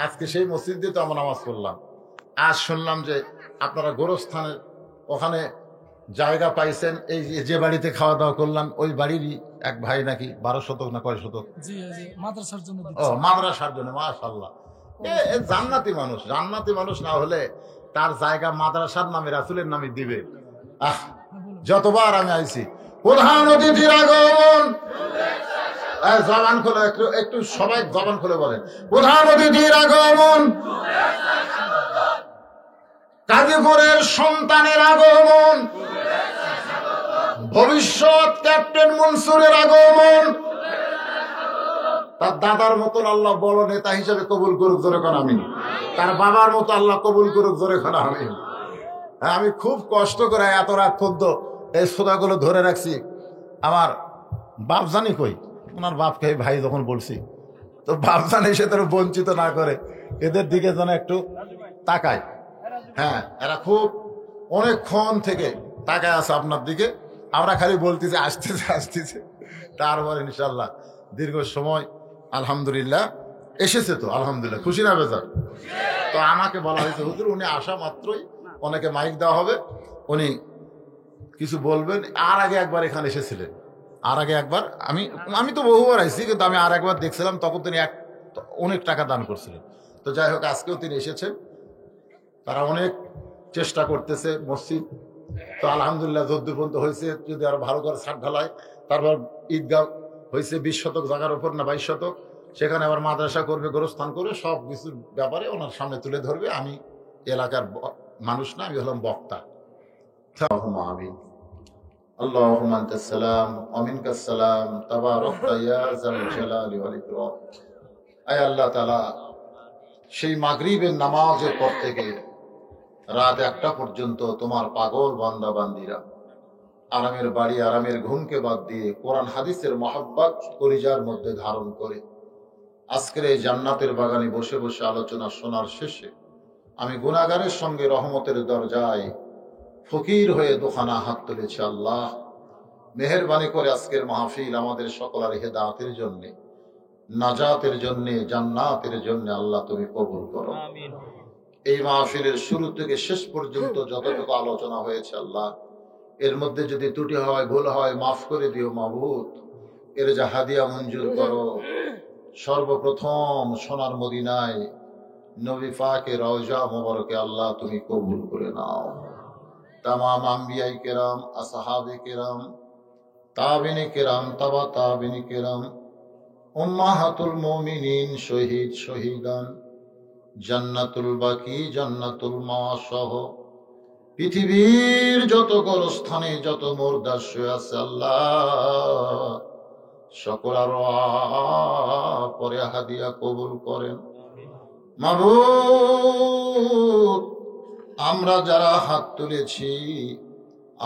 আজকে সেই মসজিদ দিয়ে তো আমরা নামাজ পড়লাম। আজ শুনলাম যে আপনারা গোরস্থানের ওখানে জায়গা পাইছেন, এই যে বাড়িতে খাওয়া দাওয়া করলাম, ওই বাড়িরই এক ভাই নাকি 12 শতক না কয় শতক, জি জি মাদ্রাসার জন্য ও মাদ্রাসার জন্য, মাশাআল্লাহ। এ জান্নাতি মানুষ, জান্নাতি মানুষ না হলে তার জায়গা মাদ্রাসার নামে, রাসূলের নামে দিবে। আহ, যতবার আমি আইছি, প্রধান অতিথির আগমন, জবান খুলে একটু একটু সবাই জবান খুলে বলেন, প্রধান অতিথির আগমন, গাজীপুরের সন্তানের আগমন, ভবিষ্যৎ ক্যাপ্টেন মনসুরের আগমন। তার দাদার মতন আল্লাহ বড় নেতা হিসেবে কবুল করুক, জোরে কোন আমিন। তার বাবার মতো আল্লাহ কবুল করুক, জোরে কোন আমিন। আমি খুব কষ্ট করে এত রাত পর্যন্ত এই সোদাগুলো ধরে রাখছি। আমার বাপ জানি কই, ওনার বাপকে ভাই যখন বলছি, তো বাপ জানি সে তার বঞ্চিত না করে, এদের দিকে যেন একটু তাকায়। হ্যাঁ, এরা খুব অনেকক্ষণ থেকে তাকায় আছে আপনার দিকে। আমরা খালি বলতেছি আসতেছে আসতেছে, তারপর ইনশাল্লাহ দীর্ঘ সময় আলহামদুলিল্লাহ এসেছে। তো আলহামদুলিল্লাহ খুশি না বেজার? তো আমাকে বলা হয়েছে হুজুর উনি আসা মাত্রই ওনাকে মাইক দেওয়া হবে, উনি কিছু বলবেন। আর আগে একবার এখানে এসেছিলেন, আর আগে একবার আমি তো বহুবার আইছি, কিন্তু আমি আর একবার দেখছিলাম, তখন তিনি অনেক টাকা দান করছিলেন। তো যাই হোক, আজকেও তিনি এসেছেন। তারা অনেক চেষ্টা করতেছে মসজিদ, তো আলহামদুলিল্লাহ যদ্দূর পর্যন্ত হয়েছে, যদি আরো ভালো করে ছাদ ঢালাই। তারপর ঈদগাহ হয়েছে 20 শতক জায়গার উপর না 22 শতক, সেখানে আবার মাদ্রাসা করবে, গোরস্থান করবে, সব কিছুর ব্যাপারে ওনার সামনে তুলে ধরবে। আমি এলাকার মানুষ না, আমি হলাম বক্তা। আমিন। আল্লাহুম্মা আনতাস সালাম ওয়া মিনকাস সালাম, তাবারাকতা ইয়া যাল জালালি ওয়াল ইকরাম। আয় আল্লাহ তাআলা, সেই মাগরিবের নামাজের পর থেকে রাত 1টা পর্যন্ত তোমার পাগল বান্দা বান্দিরা আরামের বাড়ি, আরামের ঘুমকে বাদ দিয়ে কোরআন হাদিসের মহব্বত কলিজার মধ্যে ধারণ করে আজকের এই জান্নাতের বাগানে বসে বসে আলোচনা শোনার শেষে আমি গুনাহগারের সঙ্গে রহমতের দরজায় ফকির হয়ে দুখানা হাত তুলেছি। আল্লাহ, মেহেরবানি করে আজকের মাহফিল আমাদের সকলের হেদায়েতের জন্য, নাজাতের জন্য, জান্নাতের জন্য আল্লাহ তুমি কবুল করো। এই মাহফিলের শুরু থেকে শেষ পর্যন্ত যতটুকু আলোচনা হয়েছে আল্লাহ, এর মধ্যে যদি ত্রুটি হয়, ভুল হয়, মাফ করে দিও মাবুদ। এর যা হাদিয়া মঞ্জুর করো। সর্বপ্রথম সোনার মদিনায় নবী পাকের রওজা মোবারকে আল্লাহ তুমি কবুল করে নাও। তামাম আম্বিয়াই কেরাম, আসহাবে কেরাম, তাবিনে কেরাম, তাবা তাবিনে কেরাম, উম্মাহাতুল মুমিনিন, শহীদ শহীদান, জান্নাতুল বাকি, জান্নাতুল মাসহ পৃথিবীর যত গোরস্থানে যত মুর্দা শুয়ে আছে আল্লাহ, সকল আর পরে হাদিয়া কবুল করেন। মাবুদ, আমরা যারা হাত তুলেছি,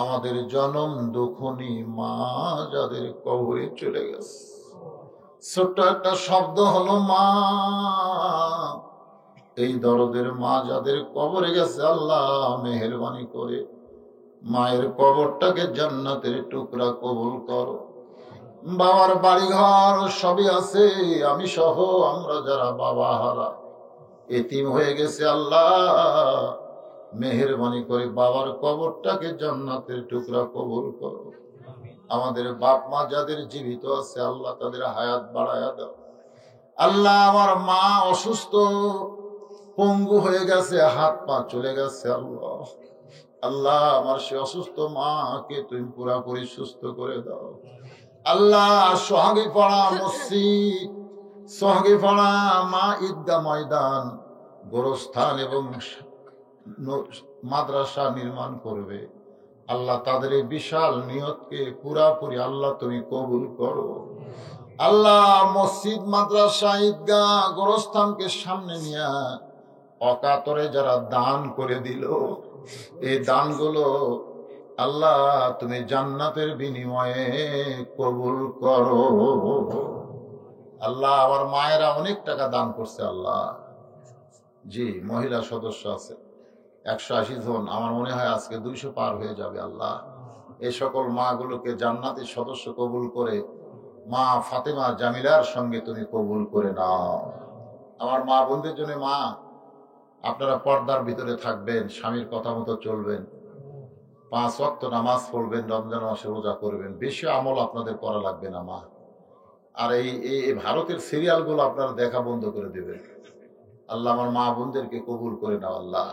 আমাদের জনম দুঃখনী মা যাদের কবরে চলে গেছে, ছোট্ট একটা শব্দ হলো মা। এই দরদের মা যাদের কবরে গেছে, আল্লাহ মেহেরবানি করে মায়ের কবরটাকে জান্নাতের টুকরা কবুল করো। বাবার বাড়িঘর সবই আছে, আমি সহ আমরা যারা বাবা হারা এতিম হয়ে গেছে, আল্লাহ মেহেরবানি করে বাবার কবরটাকে জান্নাতের টুকরা কবুল করো। আমাদের বাপ মা যাদের জীবিত আছে, আল্লাহ তাদের হায়াত বাড়ায়া দাও। আল্লাহ আমার মা অসুস্থ, পঙ্গু হয়ে গেছে, হাত পা চলে গেছে, আল্লাহ আল্লাহ আমার সে অসুস্থ মাকে তুমি পুরাপুরি সুস্থ করে দাও। আল্লাহ সোহাগী পাড়া মসজিদ, সোহাগী পাড়া মা ঈদগাহ ময়দান, গোরস্থান এবং মাদ্রাসা নির্মাণ করবে, আল্লাহ তাদের এই বিশাল নিয়তকে পুরাপুরি আল্লাহ তুমি কবুল করো। আল্লাহ মসজিদ, মাদ্রাসা, ঈদগাহ, গোরস্থানকে সামনে নিয়ে অকাতরে যারা দান করে দিল, এই দানগুলো আল্লাহ তুমি জান্নাতের বিনিময়ে কবুল করো। আল্লাহ আমার মায়েরা অনেক টাকা দান করছে, আল্লাহ জি মহিলা সদস্য আছে 180 জন, আমার মনে হয় আজকে 200 পার হয়ে যাবে। আল্লাহ এই সকল মা গুলোকে জান্নাতের সদস্য কবুল করে মা ফাতেমা জামিলার সঙ্গে তুমি কবুল করে নাও। আমার মা বোনদের জন্য মা আপনারা পর্দার ভিতরে থাকবেন, স্বামীর কথা মতো চলবেন, 5 ওয়াক্ত নামাজ পড়বেন, রমজান মাসে রোজা করবেন, বেশি আমল আপনাদের করা লাগবে না মা। আর এই ভারতের সিরিয়ালগুলো আপনারা দেখা বন্ধ করে দেবেন। আল্লাহ আমার মা বোনদেরকে কবুল করে নাও। আল্লাহ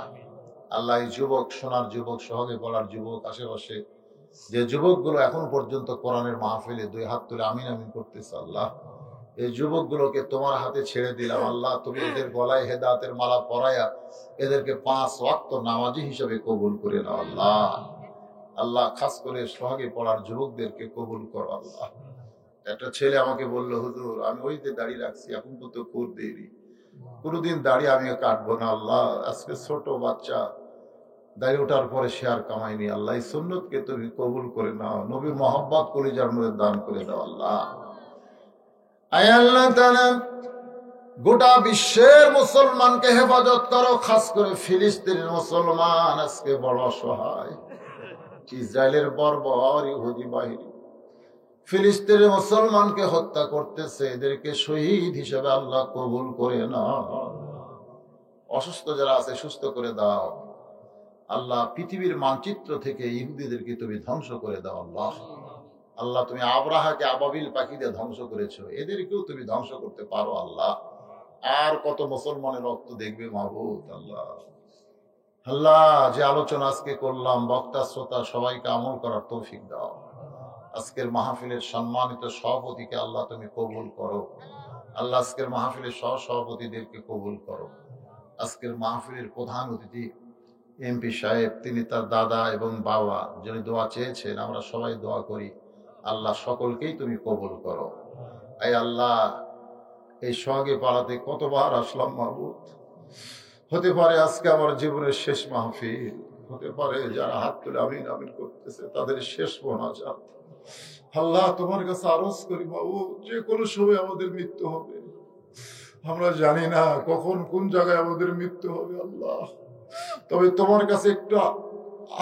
আল্লাহ এই যুবক, সোনার যুবক, সহগে পড়ার যুবক, আশেপাশে যে যুবকগুলো এখন পর্যন্ত কোরআনের মাহফিলে 2 হাত তুলে আমিন আমিন করতেছে, আল্লাহ এই যুবকগুলোকে তোমার হাতে ছেড়ে দিলাম। আল্লাহ তুমি এদের গলায় হেদায়েতের মালা পরায়া এদেরকে 5 ওয়াক্ত নামাজি হিসেবে কবুল করে নাও। আল্লাহ আল্লাহ খাস করে সোহাগে পড়ার যুবকদেরকে কবুল করো। আল্লাহ একটা ছেলে আমাকে বললো, হুজুর আমি ওইতে দাড়ি রাখছি, এখন তো খুব দেরি, কোনোদিন দাড়ি আমি কাটবো না। আল্লাহ আজকে ছোট বাচ্চা, দাড়ি ওঠার পরে সে আর কামাইনি। আল্লাহ এই সুন্নতকে তুমি কবুল করে নাও, নবীর মহব্বত কলিজার মধ্যে দান করে দাও। আল্লাহ আয় আল্লাহ তাআলা গোটা বিশ্বের মুসলমানকে হেফাজত করো, খাস করে ফিলিস্তিনের মুসলমান আজকে বড় অসহায়। ইসরায়েলের বর্বর ইহুদি বাহিনী ফিলিস্তিনের মুসলমানকে হত্যা করতেছে, এদেরকে শহীদ হিসেবে আল্লাহ কবুল করে নাও। অসুস্থ যারা আছে সুস্থ করে দাও। আল্লাহ পৃথিবীর মানচিত্র থেকে ইহুদিদেরকে তুমি ধ্বংস করে দাও। আল্লাহ আল্লাহ তুমি আবরাহাকে আবাবিল পাখি দিয়ে ধ্বংস করেছো, এদেরকেও তুমি ধ্বংস করতে পারো। আল্লাহ আর কত মুসলমানের রক্ত দেখবে মাহবুব। আল্লাহ আল্লাহ যে আলোচনা আজকে করলাম, বক্তা শ্রোতা সবাইকে আমল করার তৌফিক দাও। আজকের মাহফিলের সম্মানিত সভাপতিকে আল্লাহ তুমি কবুল করো। আল্লাহ আজকের মাহফিলের সহসভাপতিদেরকে কবুল করো। আজকের মাহফিলের প্রধান অতিথি এমপি সাহেব, তিনি তার দাদা এবং বাবা যিনি দোয়া চেয়েছেন, আমরা সবাই দোয়া করি, আল্লাহ সকলকেই তুমি কবুল করো। এই আল্লাহ এই সোহাগে পাড়াতে কতবার আসলাম মাহবুব, হতে পারে আজকে আমার জীবনের শেষ মাহফিল, হতে পারে যারা হাত তুলে আমিন আমিন করতেছে তাদের শেষ মোনাজাত। আল্লাহ তোমার কাছে আরজ করি মাহবুব, যে কোনো সময় আমাদের মৃত্যু হবে, আমরা জানি না কখন কোন জায়গায় আমাদের মৃত্যু হবে। আল্লাহ তবে তোমার কাছে একটু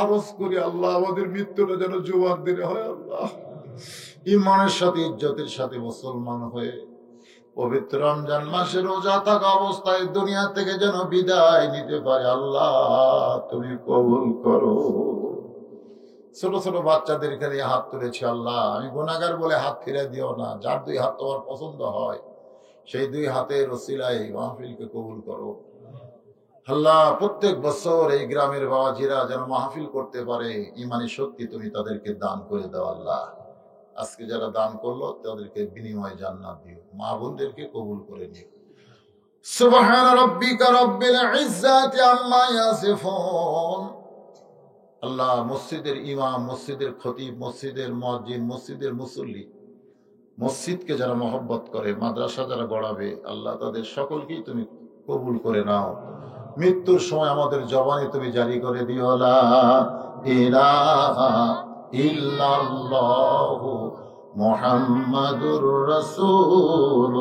আরজ করি, আল্লাহ আমাদের মৃত্যুটা যেন জুমার দিনে হয়। আল্লাহ ইমানের সাথে ইজ্জতের সাথে মুসলমান হয়ে পবিত্র রমজান মাসে রোজা থাকা অবস্থায় দুনিয়া থেকে যেন বিদায় নিতে পারে। আল্লাহ তুমি কবুল করো। ছোট ছোট বাচ্চাদের এখানে হাত তুলেছি, আল্লাহ আমি গুনাহগার বলে হাত ফিরে দিও না। যার 2 হাত তোমার পছন্দ হয় সেই 2 হাতের ওসিলায় মাহফিলকে কবুল করো। আল্লাহ প্রত্যেক বছর এই গ্রামের বাবাজিরা যেন মাহফিল করতে পারে, ইমানি শক্তি তুমি তাদেরকে দান করে দাও। আল্লাহ আজকে যারা দান করলো তাদেরকে বিনিময় জান্নাত দিও, মা বোনদেরকে কবুল করে নিও। সুবহান রাব্বিকা রাব্বিল ইজ্জাতি আম্মা ইয়াসিফুন। আল্লাহ মসজিদের ইমাম, মসজিদের খতিব, মসজিদের মুয়াজ্জিন, মসজিদের মুসল্লি, মসজিদকে যারা মহব্বত করে, মাদ্রাসা যারা গড়াবে, আল্লাহ তাদের সকলকেই তুমি কবুল করে নাও। মৃত্যুর সময় আমাদের জবানে তুমি জারি করে দিও লা ইলাহা ইল্লাল্লাহু মুহাম্মাদুর রাসূল।